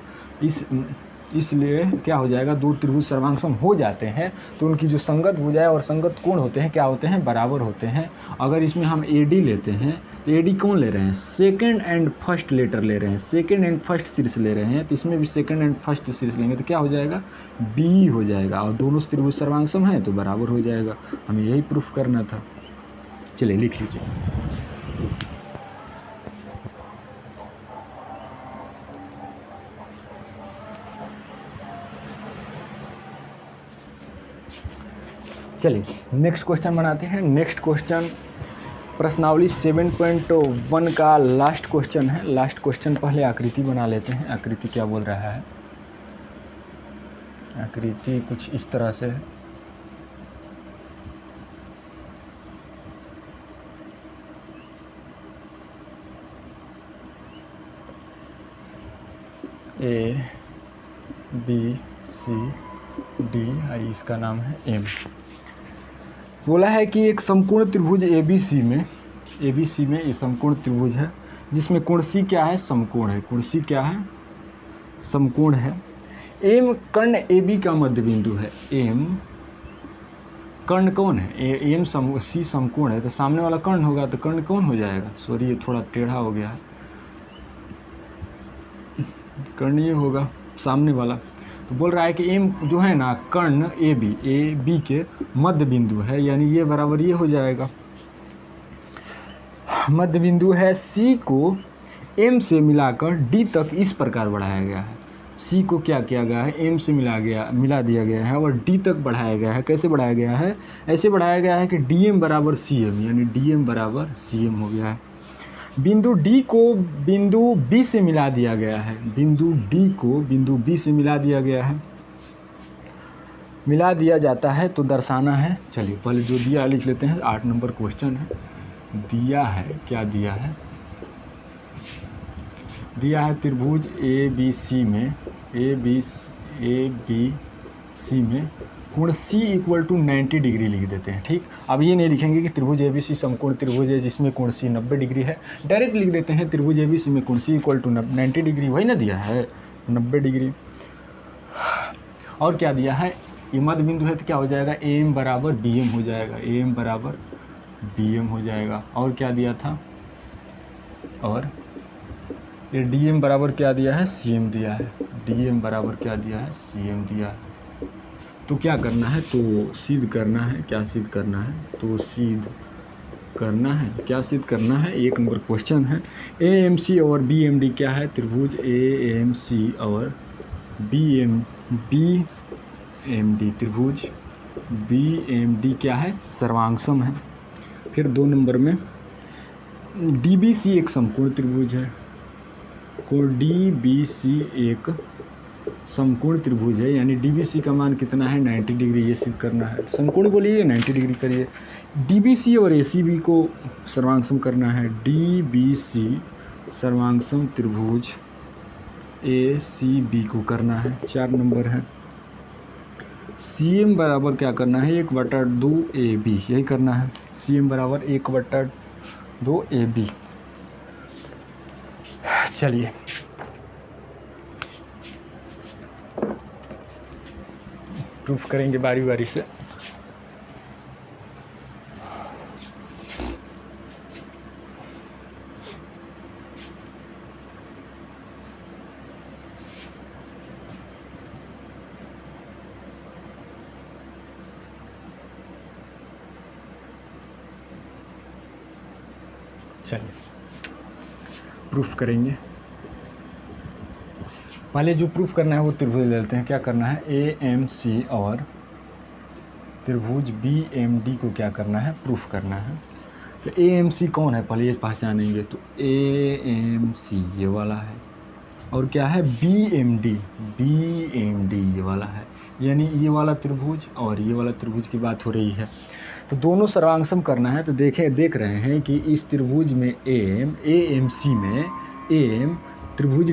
S1: इसलिए क्या हो जाएगा, दो त्रिभुज सर्वांगसम हो जाते हैं तो उनकी जो संगत भुजाएं और संगत कोण होते हैं क्या होते हैं, बराबर होते हैं। अगर इसमें हम ए डी लेते हैं तो ए डी कौन ले रहे हैं, सेकंड एंड फर्स्ट लेटर ले रहे हैं, सेकंड एंड फर्स्ट शीर्ष ले रहे हैं। तो इसमें भी सेकंड एंड फर्स्ट शीर्ष लेंगे तो क्या हो जाएगा, बी हो जाएगा। और दोनों त्रिभुज सर्वांगसम हैं तो बराबर हो जाएगा। हमें यही प्रूफ करना था। चलिए लिख लीजिए। चलिए नेक्स्ट क्वेश्चन बनाते हैं। नेक्स्ट क्वेश्चन प्रश्नावली 7.1 का लास्ट क्वेश्चन है। लास्ट क्वेश्चन पहले आकृति बना लेते हैं। आकृति क्या बोल रहा है, आकृति कुछ इस तरह से है। ए बी सी डी, इसका नाम है एम। बोला है कि एक समकोण त्रिभुज ABC में ये समकोण त्रिभुज है जिसमें कोण C क्या है, समकोण है। कोण C क्या है, समकोण है। एम कर्ण AB का मध्य बिंदु है। एम कर्ण कौन है, एम C समकोण है तो सामने वाला कर्ण होगा। तो कर्ण कौन हो जाएगा, सॉरी ये थोड़ा टेढ़ा हो गया है, कर्ण ये होगा सामने वाला। तो बोल रहा है कि एम जो है ना, कर्ण ए बी के मध्य बिंदु है, यानी ये बराबर ये हो जाएगा, मध्य बिंदु है। सी को एम से मिलाकर डी तक इस प्रकार बढ़ाया गया है। सी को क्या किया गया है, एम से मिला दिया गया है और डी तक बढ़ाया गया है। कैसे बढ़ाया गया है, ऐसे बढ़ाया गया है कि डी एम बराबर सी एम, यानी डी एम बराबर सी एम हो गया है। बिंदु डी को बिंदु बी से मिला दिया गया है। बिंदु डी को बिंदु बी से मिला दिया गया है, मिला दिया जाता है तो दर्शाना है। चलिए पहले जो दिया लिख लेते हैं। 8 नंबर क्वेश्चन है। दिया है, क्या दिया है, दिया है त्रिभुज ए बी सी में कोण C = 90 डिग्री लिख देते हैं। ठीक, अब ये नहीं लिखेंगे कि त्रिभुज ABC समकोण त्रिभुज है जिसमें कोण C 90 डिग्री है, डायरेक्ट लिख देते हैं त्रिभुज ABC में कोण C = 90 डिग्री, वही ना दिया है 90 डिग्री। और क्या दिया है, ये मध्य बिंदु है तो क्या हो जाएगा, AM बराबर BM हो जाएगा, AM बराबर BM हो जाएगा। और क्या दिया था, और ये DM बराबर क्या दिया है, CM दिया है। DM बराबर क्या दिया है, CM दिया है। तो क्या करना है, तो सिद्ध करना है। क्या सिद्ध करना है, तो सिद्ध करना है, क्या सिद्ध करना है। 1 नंबर क्वेश्चन है। AMC और BMD क्या है, त्रिभुज AMC और BMD त्रिभुज BMD क्या है, सर्वांगसम है। फिर 2 नंबर में DBC एक समकोण त्रिभुज है। कोण DBC एक समकोण त्रिभुज है, यानी DBC का मान कितना है 90 डिग्री, ये सिद्ध करना है। समकोण बोलिए 90 डिग्री करिए। DBC और ACB को सर्वांगसम करना है। DBC सर्वांगसम त्रिभुज ACB को करना है, 4 नंबर है। CM बराबर क्या करना है 1/2 AB, यही करना है। CM बराबर 1/2 AB। चलिए प्रूफ करेंगे बारी बारी से। चलिए प्रूफ करेंगे। पहले जो प्रूफ करना है वो त्रिभुज ले लेते हैं। क्या करना है AMC और त्रिभुज BMD को क्या करना है प्रूफ करना है। तो AMC कौन है पहले ये पहचानेंगे। तो AMC ये वाला है, और क्या है BMD ये वाला है, यानी ये वाला त्रिभुज और ये वाला त्रिभुज की बात हो रही है। तो दोनों सर्वांगसम करना है। तो देख रहे हैं कि इस त्रिभुज में AMC में AM त्रिभुज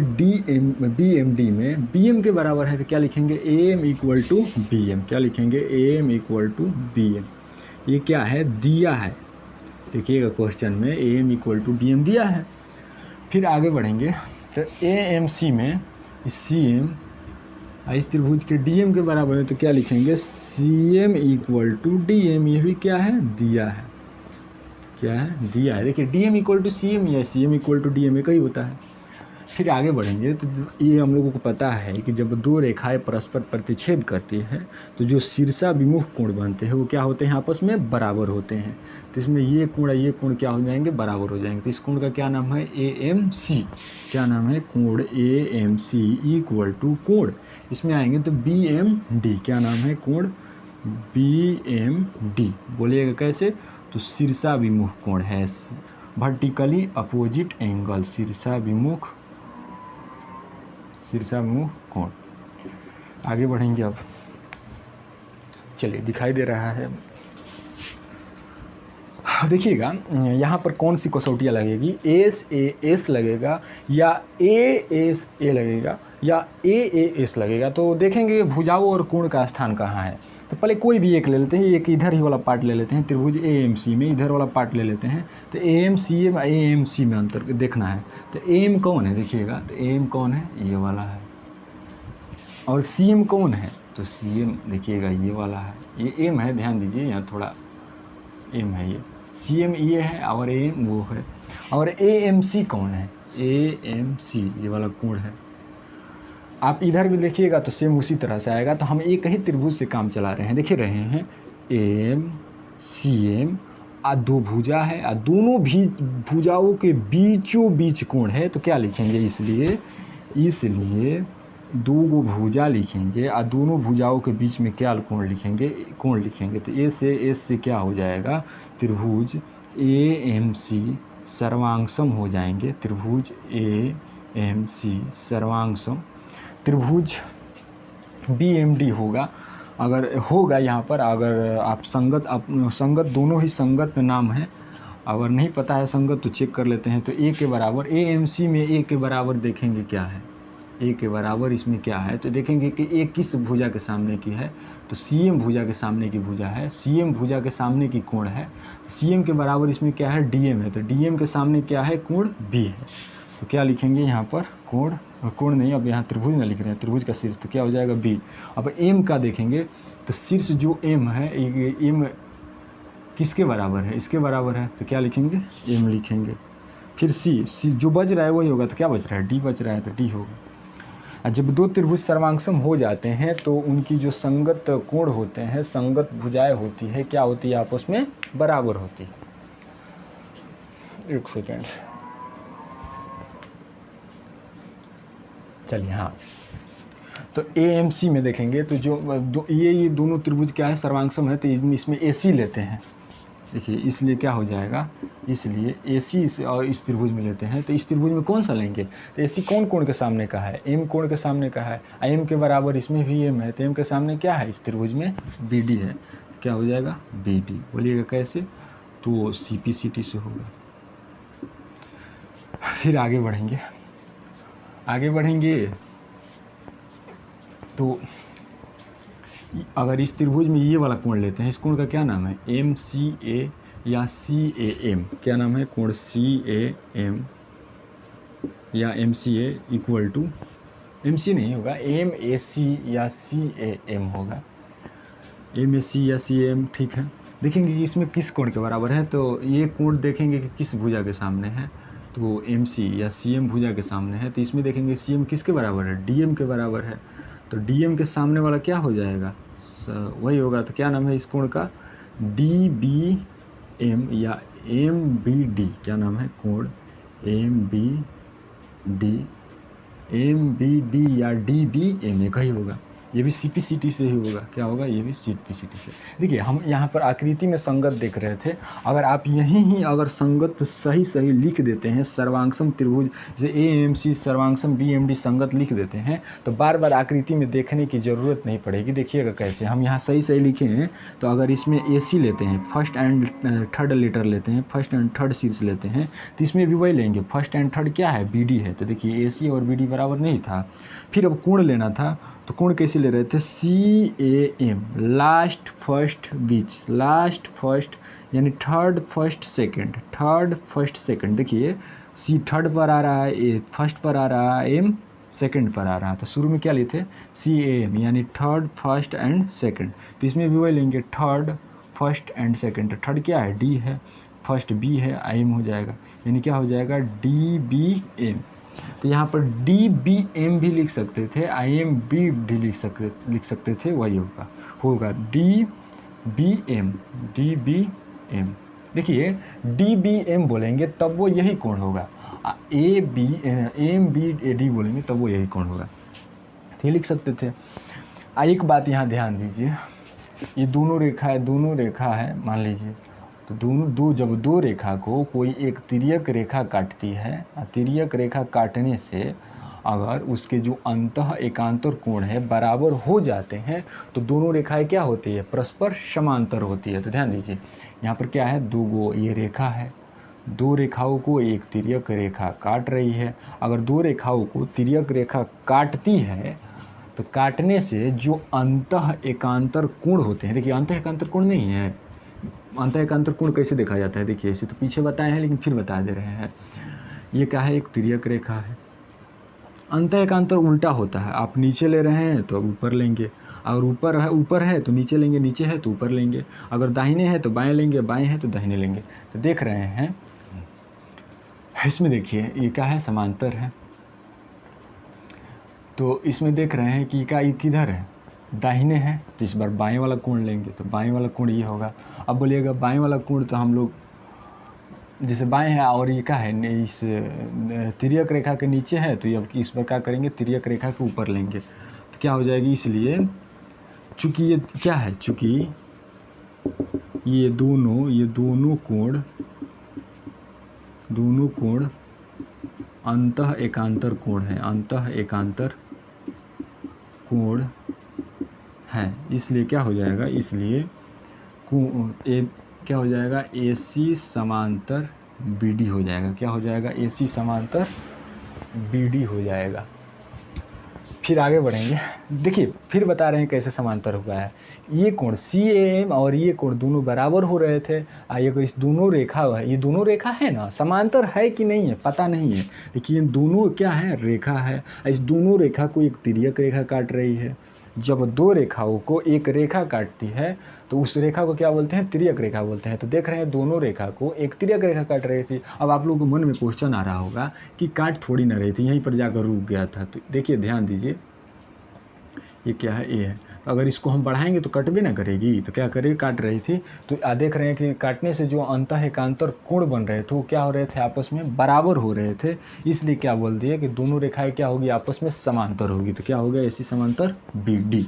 S1: BMD में BM के बराबर है। तो क्या लिखेंगे AM = BM। क्या लिखेंगे AM = BM। ये क्या है दिया है, देखिएगा क्वेश्चन में AM = BM दिया है। फिर आगे बढ़ेंगे तो AMC में CM इस त्रिभुज के DM के बराबर है। तो क्या लिखेंगे CM = DM। ये भी क्या है दिया है, क्या है दिया है। देखिए DM = CM या CM = DM एक ही होता है। फिर आगे बढ़ेंगे तो ये हम लोगों को पता है कि जब दो रेखाएं परस्पर प्रतिच्छेद करती हैं तो जो शीर्षाभिमुख कोण बनते हैं वो क्या होते हैं आपस में बराबर होते हैं। तो इसमें ये कोण क्या हो जाएंगे बराबर हो जाएंगे। तो इस कोण का क्या नाम है AMC। क्या नाम है कोण AMC = कोण इसमें आएंगे तो BMD। क्या नाम है कोण BMD। बोलिएगा कैसे। तो शीर्षाभिमुख कोण है, वर्टिकली अपोजिट एंगल, शीर्षाभिमुख कोण। आगे बढ़ेंगे अब। चलिए दिखाई दे रहा है, देखिएगा यहाँ पर कौन सी कसौटियाँ लगेगी, SAS लगेगा या ASA लगेगा या AAS लगेगा। तो देखेंगे भुजाओं और कोण का स्थान कहाँ है। तो पहले कोई भी एक ले लेते हैं, एक इधर ही वाला पार्ट ले लेते हैं, त्रिभुज AMC में इधर वाला पार्ट ले लेते हैं। तो AMC में अंतर देखना है। तो AM कौन है देखिएगा, तो AM कौन है ये वाला है, और CM कौन है तो CM देखिएगा ये वाला है, ये M है, ध्यान दीजिए यहाँ थोड़ा M है, ये CM ये है और AM वो है। और AMC कौन है, AMC ये वाला कोण है। आप इधर भी देखिएगा तो सेम उसी तरह से आएगा। तो हम एक ही त्रिभुज से काम चला रहे हैं, देख रहे हैं AMCM दो भुजा है, दोनों भी भुजाओं के बीचों बीच कोण है। तो क्या लिखेंगे, इसलिए दो गो भुजा लिखेंगे और दोनों भुजाओं के बीच में क्या कोण लिखेंगे, तो A से क्या हो जाएगा, त्रिभुज AMC सर्वांगसम हो जाएंगे। त्रिभुज AMC सर्वांगसम त्रिभुज BMD होगा, अगर होगा यहाँ पर, अगर आप संगत दोनों ही संगत नाम है, अगर नहीं पता है संगत तो चेक कर लेते हैं। तो A के बराबर AMC में A के बराबर देखेंगे क्या है, A के बराबर इसमें क्या है, तो देखेंगे कि A किस भुजा के सामने की है, तो CM भुजा के सामने की भुजा है, CM भुजा के सामने की कोण है। CM के बराबर इसमें क्या है DM है, तो DM के सामने क्या है कोण B है। तो क्या लिखेंगे यहाँ पर कोण नहीं, अब यहाँ त्रिभुज ना लिख रहे हैं, त्रिभुज का शीर्ष, तो क्या हो जाएगा B। अब M का देखेंगे तो शीर्ष जो M है, M किसके बराबर है, इसके बराबर है, तो क्या लिखेंगे M लिखेंगे। फिर C जो बच रहा है वही होगा, तो क्या बच रहा है D बच रहा है, तो D होगा। और जब दो त्रिभुज सर्वांगसम हो जाते हैं तो उनकी जो संगत कोण होते हैं, संगत भुजाएं होती है, क्या होती है आपस में बराबर होती है। एक सेकेंड, चलिए हाँ। तो AMC में देखेंगे तो जो ये दोनों त्रिभुज क्या है सर्वांगसम है, तो इसमें AC लेते हैं, देखिए इसलिए क्या हो जाएगा, इसलिए AC और इस त्रिभुज में लेते हैं तो इस त्रिभुज में कौन सा लेंगे, तो AC कौन कोण के सामने का है, M कोण के सामने का है, M के बराबर इसमें भी M है, तो M के सामने क्या है, इस त्रिभुज में BD है, क्या हो जाएगा BD। बोलिएगा कैसे, तो CPCT से होगा। फिर आगे बढ़ेंगे तो अगर इस त्रिभुज में ये वाला कोण लेते हैं, इस कोण का क्या नाम है, MCA या CAM, क्या नाम है, कोण CAM या MCA इक्वल टू, MC नहीं होगा, MAC या CAM होगा, MAC या CAM, ठीक है। देखेंगे कि इसमें किस कोण के बराबर है, तो ये कोण देखेंगे कि किस भुजा के सामने है, तो MC या CM भुजा के सामने है, तो इसमें देखेंगे CM किसके बराबर है, DM के बराबर है, तो DM के सामने वाला क्या हो जाएगा, वही होगा। तो क्या नाम है इस कोण का, DBM या MBD, क्या नाम है, कोण MBD या DBM एक ही होगा, ये भी CPCT से ही होगा, क्या होगा, ये भी CPCT से। देखिए हम यहाँ पर आकृति में संगत देख रहे थे, अगर आप यहीं ही अगर संगत सही लिख देते हैं, सर्वांगसम त्रिभुज जैसे AMC सर्वांगसम BMD संगत लिख देते हैं, तो बार बार आकृति में देखने की ज़रूरत नहीं पड़ेगी। देखिएगा कैसे हम यहाँ सही लिखे हैं, तो अगर इसमें AC लेते हैं, फर्स्ट एंड थर्ड लेटर लेते हैं, फर्स्ट एंड थर्ड शीर्ष लेते हैं, तो इसमें भी वही लेंगे, फर्स्ट एंड थर्ड क्या है, BD है, तो देखिए AC और BD बराबर नहीं था। फिर अब कोण लेना था, तो कोण कैसे ले रहे थे, CAM लास्ट फर्स्ट यानी थर्ड फर्स्ट सेकंड, देखिए C थर्ड पर आ रहा है, A फर्स्ट पर आ रहा है, M सेकंड पर आ रहा है, तो शुरू में क्या लिए थे, CAM यानी थर्ड फर्स्ट एंड सेकंड, तो इसमें भी वही लेंगे, third first and second, third क्या है, D है, फर्स्ट B है, IM हो जाएगा, यानी क्या हो जाएगा DBM। तो यहाँ पर DBM भी लिख सकते थे, IMBD लिख सकते थे, वही होगा DBM। देखिए DBM बोलेंगे तब वो यही कोण होगा, MBD बोलेंगे तब वो यही कोण होगा, तो ये लिख सकते थे। एक बात यहाँ ध्यान दीजिए, ये दोनों रेखा है मान लीजिए, तो जब दो रेखा को कोई एक तिर्यक रेखा काटती है, तिर्यक रेखा काटने से अगर उसके जो अंतः एकांतर कोण है बराबर हो जाते हैं, तो दोनों रेखाएं क्या होती है, परस्पर समांतर होती है। तो ध्यान दीजिए यहाँ पर क्या है, दो ये रेखा है, दो रेखाओं को एक तिर्यक रेखा काट रही है। अगर दो रेखाओं को तिर्यक रेखा काटती है तो काटने से जो अंतः एकांतर कोण होते हैं, देखिए अंतः एकांतर कोण नहीं है, अंतः एकांतर कोण कैसे देखा जाता है, देखिए इसे तो पीछे बताए हैं लेकिन फिर बता दे रहे हैं। ये क्या है, एक तिर्यक रेखा है, अंतः एकांतर उल्टा होता है, आप नीचे ले रहे हैं तो ऊपर लेंगे, अगर ऊपर है तो नीचे लेंगे, नीचे है तो ऊपर लेंगे, अगर दाहिने है तो बाएं लेंगे, बाएं है तो दाहिने लेंगे। तो देख रहे हैं इसमें, देखिए ये क्या है, समांतर है, तो इसमें देख रहे हैं कि ये किधर है, दाहिने है, तो इस बार बाएं वाला कोण लेंगे, तो बाएं वाला कोण ये होगा। अब बोलिएगा बाएं वाला कोण, तो हम लोग जैसे बाएं है और ये क्या है, इस तिर्यक रेखा के नीचे है, तो ये अब इस बार क्या करेंगे, तिर्यक रेखा के ऊपर लेंगे, तो क्या हो जाएगी, इसलिए चूँकि ये क्या है, चूँकि ये दोनों कोण अंतः एकांतर कोण है, अंतः एकांतर कोण है, इसलिए क्या हो जाएगा, इसलिए क्या हो जाएगा, AC समांतर BD हो जाएगा, क्या हो जाएगा, AC समांतर BD हो जाएगा। फिर आगे बढ़ेंगे, देखिए फिर बता रहे हैं कैसे समांतर हुआ है। ये कोण CAM और ये कोण दोनों बराबर हो रहे थे, ये इस दोनों रेखा है, ये दोनों रेखा है ना, समांतर है कि नहीं है पता नहीं है, लेकिन दोनों क्या है, रेखा है। इस दोनों रेखा को एक तिर्यक रेखा काट रही है। जब दो रेखाओं को एक रेखा काटती है तो उस रेखा को क्या बोलते हैं, तिर्यक रेखा बोलते हैं। तो देख रहे हैं दोनों रेखा को एक तिर्यक रेखा काट रही थी। अब आप लोगों को मन में क्वेश्चन आ रहा होगा कि काट थोड़ी ना रही थी, यहीं पर जाकर रुक गया था। तो देखिए ध्यान दीजिए, ये क्या है, ये है, अगर इसको हम बढ़ाएंगे तो कट भी ना करेगी, तो क्या करेगी, काट रही थी। तो देख रहे हैं कि काटने से जो अंतः एकांतर कोण बन रहे थे वो क्या हो रहे थे, आपस में बराबर हो रहे थे, इसलिए क्या बोल दिया कि दोनों रेखाएं क्या होगी, आपस में समांतर होगी। तो क्या हो गया, ऐसी समांतर BD।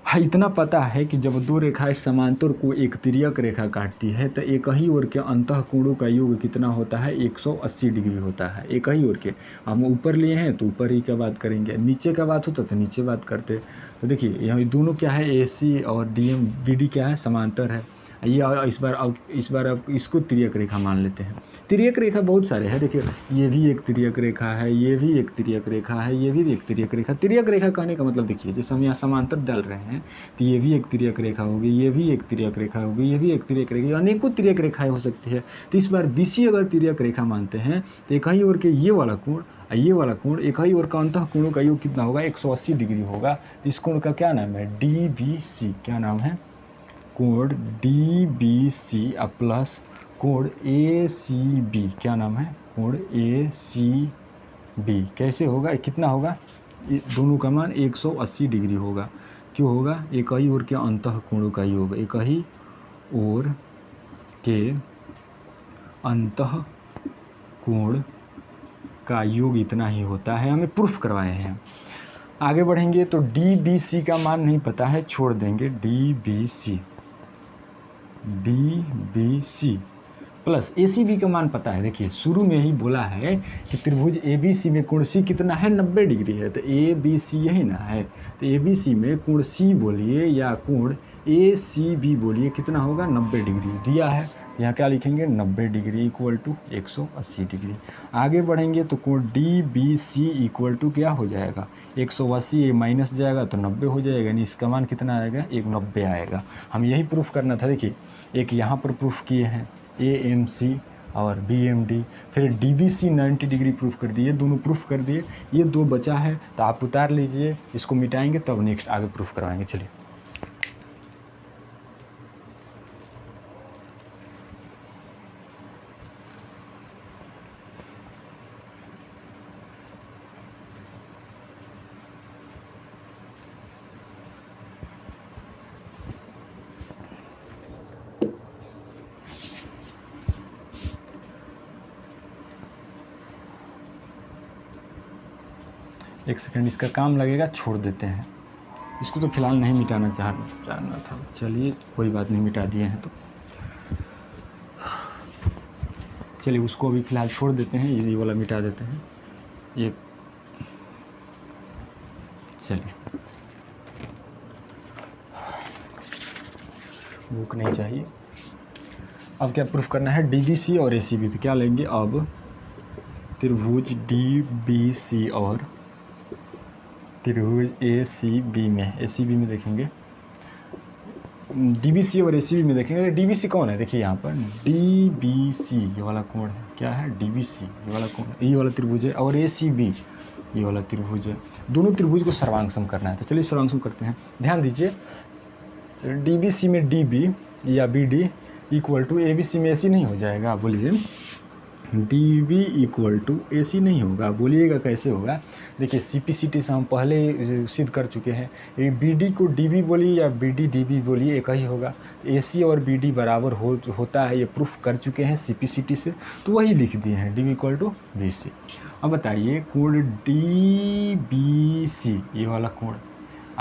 S1: हाँ, इतना पता है कि जब दो रेखाएं समांतर को एक तिर्यक रेखा काटती है तो एक ही ओर के अंतः कोणों का योग कितना होता है, 180 डिग्री होता है एक ही ओर के। हम ऊपर लिए हैं तो ऊपर ही का बात करेंगे, नीचे का बात होता तो नीचे बात करते। तो देखिए यहाँ दोनों क्या है, AC और BD क्या है, समांतर है। ये इस बार अब इसको तिर्यक रेखा मान लेते हैं। तिर्यक रेखा बहुत सारे हैं, देखिए ये भी एक तिर्यक रेखा है, ये भी एक तिर्यक रेखा है, ये भी एक तिर्यक रेखा। तिर्यक रेखा कहने का मतलब देखिए, जैसे हम यहाँ समांतर डाल रहे हैं तो ये भी एक तिर्यक रेखा होगी, ये भी एक तिर्यक रेखा होगी, ये भी एक तिर्यक रेखा, अनेकों तिर्यक रेखाएं हो सकती है। तो इस बार BC अगर तिर्यक रेखा मानते हैं तो एक ही ओर के ये वाला कोण, ये वाला कोण, एक ही ओर का अंतः कोणों का योग कितना होगा, 180 डिग्री होगा। तो इस कोण का क्या नाम है, DBC। क्या नाम है, कोण DBC प्लस कोण ACB। क्या नाम है, कोण ACB। कैसे होगा, कितना होगा, दोनों का मान 180 डिग्री होगा। क्यों होगा, एक ही ओर के अंतः कोणों का योग, एक ही ओर के अंतः कोण का योग इतना ही होता है। हमें प्रूफ करवाए हैं। आगे बढ़ेंगे तो DBC का मान नहीं पता है, छोड़ देंगे। DBC प्लस ACB का मान पता है। देखिए शुरू में ही बोला है कि त्रिभुज ABC में कोण C कितना है, 90 डिग्री है। तो ABC यही ना है, तो ABC में कोण C बोलिए या कोण ACB बोलिए, कितना होगा, 90 डिग्री दिया है। यहाँ क्या लिखेंगे, 90 डिग्री इक्वल टू 180 डिग्री। आगे बढ़ेंगे तो कोण DBC इक्वल टू क्या हो जाएगा, 180 माइनस जाएगा तो 90 हो जाएगा, यानी इसका मान कितना आएगा, 190 आएगा। हम यही प्रूफ करना था। देखिए एक यहाँ पर प्रूफ किए हैं AMC और BMD, फिर DBC 90 डिग्री प्रूफ कर दिए, दोनों प्रूफ कर दिए। ये दो बचा है तो आप उतार लीजिए, इसको मिटाएंगे तब नेक्स्ट आगे प्रूफ करवाएंगे। चलिए एक सेकंड, इसका काम लगेगा, छोड़ देते हैं इसको। तो फिलहाल नहीं मिटाना चाहना था, चलिए कोई बात नहीं, मिटा दिए हैं तो चलिए उसको अभी फ़िलहाल छोड़ देते हैं, ये वाला मिटा देते हैं ये। चलिए बुक नहीं चाहिए। अब क्या प्रूफ करना है, DBC और ACB। तो क्या लेंगे अब, त्रिभुज DBC और त्रिभुज ACB में देखेंगे, DBC और ACB में देखेंगे। DBC कौन है, देखिए यहाँ पर DBC ये वाला कोण है, क्या है, DBC ये वाला कोण, ये वाला त्रिभुज है, और ACB ये वाला त्रिभुज है। दोनों त्रिभुज को सर्वांग करना है। तो चलिए सर्वांग करते हैं। ध्यान दीजिए, DBC में DB या BD इक्वल टू ABC में AC नहीं हो जाएगा, बोलिए। DB इक्वल टू AC नहीं होगा, बोलिएगा कैसे होगा। देखिए CPCT से हम पहले सिद्ध कर चुके हैं, BD को DB बोलिए या BD DB बोलिए, एक ही होगा। AC और BD बराबर होता है, ये प्रूफ कर चुके हैं CPCT से, तो वही लिख दिए हैं, DB इक्वल टू BC। अब बताइए कोण DBC ये वाला कोण,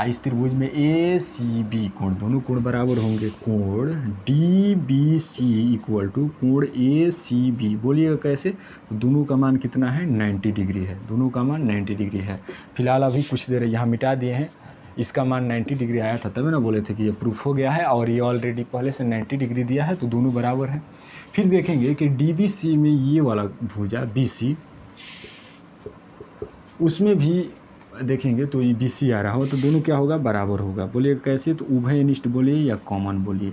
S1: इस त्रिभुज में ACB कोण, दोनों कोण बराबर होंगे। कोण DBC इक्वल टू कोण ACB, बोलिएगा कैसे, दोनों का मान कितना है, 90 डिग्री है, दोनों का मान 90 डिग्री है। फिलहाल अभी कुछ देर यहाँ मिटा दिए हैं, इसका मान 90 डिग्री आया था, तभी ना बोले थे कि ये प्रूफ हो गया है, और ये ऑलरेडी पहले से 90 डिग्री दिया है, तो दोनों बराबर है। फिर देखेंगे कि DBC में ये वाला भुजा BC, उसमें भी देखेंगे तो ये BC आ रहा हो, तो दोनों क्या होगा, बराबर होगा। बोलिए कैसे, तो उभयनिष्ठ बोलिए या कॉमन बोलिए।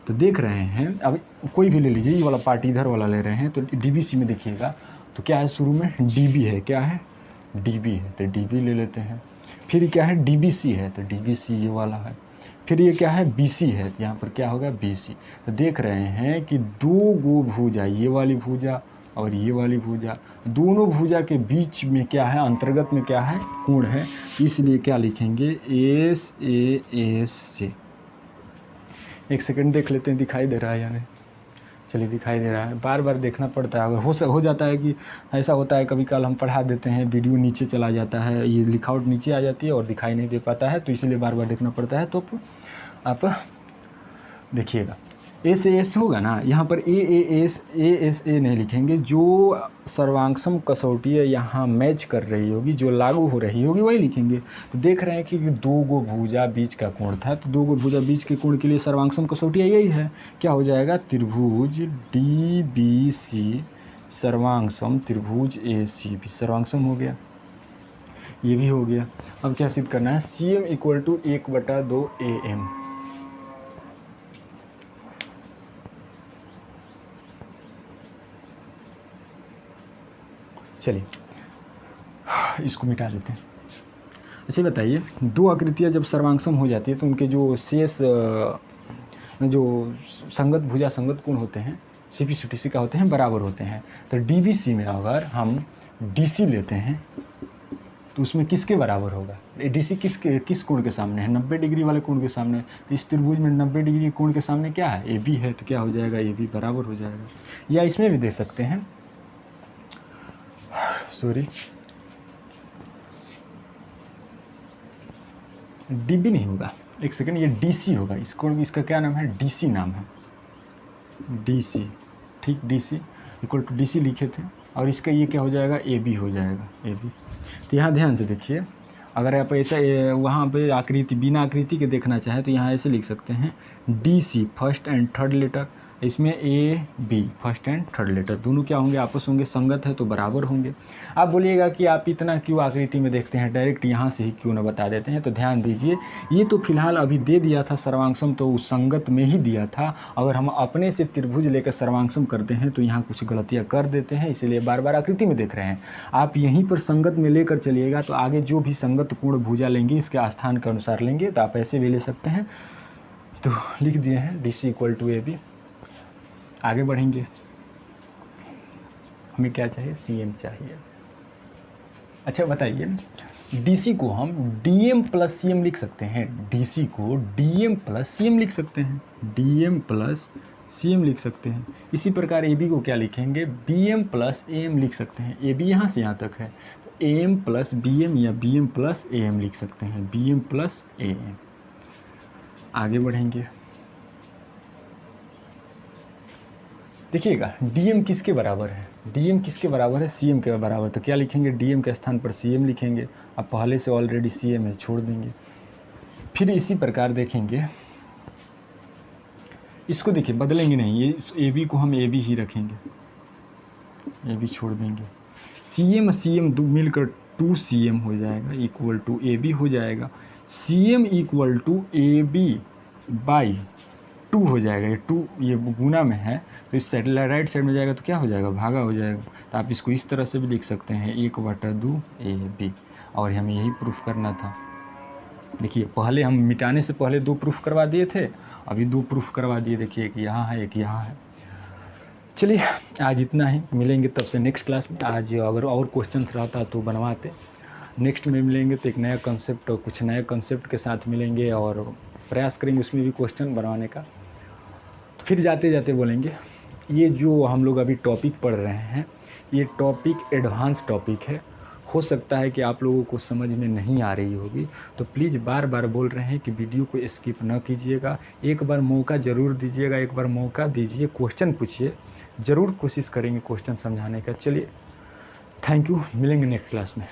S1: तो देख रहे हैं, अब कोई भी ले लीजिए, ये वाला पार्ट इधर वाला ले रहे हैं, तो DBC में देखिएगा तो क्या है, शुरू में DB है, क्या है, DB है, तो DB ले लेते हैं। फिर क्या है, DBC है, तो DBC ये वाला है। फिर ये क्या है, BC है, तो यहाँ पर क्या होगा, BC। तो देख रहे हैं कि दो गो भुजा, ये वाली भुजा और ये वाली भुजा, दोनों भुजा के बीच में क्या है, अंतर्गत में क्या है, कोण है, इसलिए क्या लिखेंगे, SAS से। एक सेकंड देख लेते हैं दिखाई दे रहा है या नहीं। चलिए दिखाई दे रहा है, बार बार देखना पड़ता है। अगर हो जाता है कि ऐसा होता है कभी कल हम पढ़ा देते हैं, वीडियो नीचे चला जाता है, ये लिखावट नीचे आ जाती है और दिखाई नहीं दे पाता है, तो इसीलिए बार बार देखना पड़ता है। तो आप देखिएगा एस होगा ना, यहाँ पर ए नहीं लिखेंगे, जो सर्वांगसम कसौटी है यहाँ मैच कर रही होगी, जो लागू हो रही होगी वही लिखेंगे। तो देख रहे हैं कि दो गो भुजा बीच का कोण था, तो दो गो भुजा बीच के कोण के लिए सर्वांगसम कसौटी यही है। क्या हो जाएगा, त्रिभुज DBC सर्वांगसम त्रिभुज ACB सर्वांगसम हो गया, ये भी हो गया। अब क्या सिद्ध करना है, CM = 1/2 AM। चलिए इसको मिटा लेते हैं। अच्छा बताइए, दो आकृतियाँ जब सर्वांगसम हो जाती है तो उनके जो शेष जो संगत भुजा संगत कोण होते हैं CPCTC का होते हैं बराबर होते हैं। तो DBC में अगर हम DC लेते हैं तो उसमें किसके बराबर होगा, DC किस कोण के सामने है, 90 डिग्री वाले कोण के सामने। तो इस त्रिभुज में 90 डिग्री कोण के सामने क्या है, AB है, तो क्या हो जाएगा, AB बराबर हो जाएगा। या इसमें भी दे सकते हैं, सॉरी DB नहीं होगा, एक सेकंड, ये DC होगा। इसका क्या नाम है, DC नाम है, DC, ठीक, DC = DC लिखे थे, और इसका ये क्या हो जाएगा, AB हो जाएगा, AB। तो यहाँ ध्यान से देखिए, अगर आप ऐसा वहाँ पे आकृति बिना आकृति के देखना चाहें तो यहाँ ऐसे लिख सकते हैं, DC first and third letter, इसमें AB first and third letter, दोनों क्या होंगे, आपस होंगे, संगत है तो बराबर होंगे। आप बोलिएगा कि आप इतना क्यों आकृति में देखते हैं, डायरेक्ट यहाँ से ही क्यों ना बता देते हैं। तो ध्यान दीजिए, ये तो फिलहाल अभी दे दिया था सर्वांगसम, तो उस संगत में ही दिया था। अगर हम अपने से त्रिभुज लेकर सर्वांगसम करते हैं तो यहाँ कुछ गलतियाँ कर देते हैं, इसीलिए बार बार आकृति में देख रहे हैं। आप यहीं पर संगत में लेकर चलिएगा तो आगे जो भी संगत पूर्ण भुजा लेंगे इसके स्थान के अनुसार लेंगे, तो आप ऐसे भी ले सकते हैं। तो लिख दिए हैं DC = AB। आगे बढ़ेंगे, हमें क्या चाहिए, CM चाहिए। अच्छा बताइए, DC को हम DM + CM लिख सकते हैं, DC को DM + CM लिख सकते हैं, DM + CM लिख सकते हैं। इसी प्रकार AB को क्या लिखेंगे, BM + AM लिख सकते हैं। AB यहाँ से यहाँ तक है, तो AM + BM या BM + AM लिख सकते हैं, BM + AM। आगे बढ़ेंगे, देखिएगा DM किसके बराबर है, DM किसके बराबर है, CM के बराबर। तो क्या लिखेंगे, DM के स्थान पर CM लिखेंगे। अब पहले से ऑलरेडी CM है, छोड़ देंगे। फिर इसी प्रकार देखेंगे, इसको देखिए बदलेंगे नहीं, ये AB को हम AB ही रखेंगे, AB छोड़ देंगे। CM मिलकर 2CM हो जाएगा, = AB हो जाएगा। CM = AB/2 हो जाएगा, ये 2 ये गुना में है तो इस साइड राइट साइड में जाएगा तो क्या हो जाएगा, भागा हो जाएगा। तो आप इसको इस तरह से भी लिख सकते हैं, 1/2 AB। और हमें यही प्रूफ करना था। देखिए पहले हम मिटाने से पहले 2 प्रूफ करवा दिए थे, अभी 2 प्रूफ करवा दिए। देखिए एक यहाँ है, एक यहाँ है। चलिए आज इतना ही, मिलेंगे तब से नेक्स्ट क्लास में। आज अगर और क्वेश्चन रहता तो बनवाते, नेक्स्ट में मिलेंगे तो एक नया कंसेप्ट और कुछ नए कंसेप्ट के साथ मिलेंगे और प्रयास करेंगे उसमें भी क्वेश्चन बनवाने का। तो फिर जाते जाते बोलेंगे, ये जो हम लोग अभी टॉपिक पढ़ रहे हैं ये टॉपिक एडवांस टॉपिक है, हो सकता है कि आप लोगों को समझ में नहीं आ रही होगी, तो प्लीज़ बार बार बोल रहे हैं कि वीडियो को स्किप न कीजिएगा, एक बार मौका ज़रूर दीजिएगा, एक बार मौका दीजिए, क्वेश्चन पूछिए, ज़रूर कोशिश करेंगे क्वेश्चन समझाने का। चलिए थैंक यू, मिलेंगे नेक्स्ट क्लास में।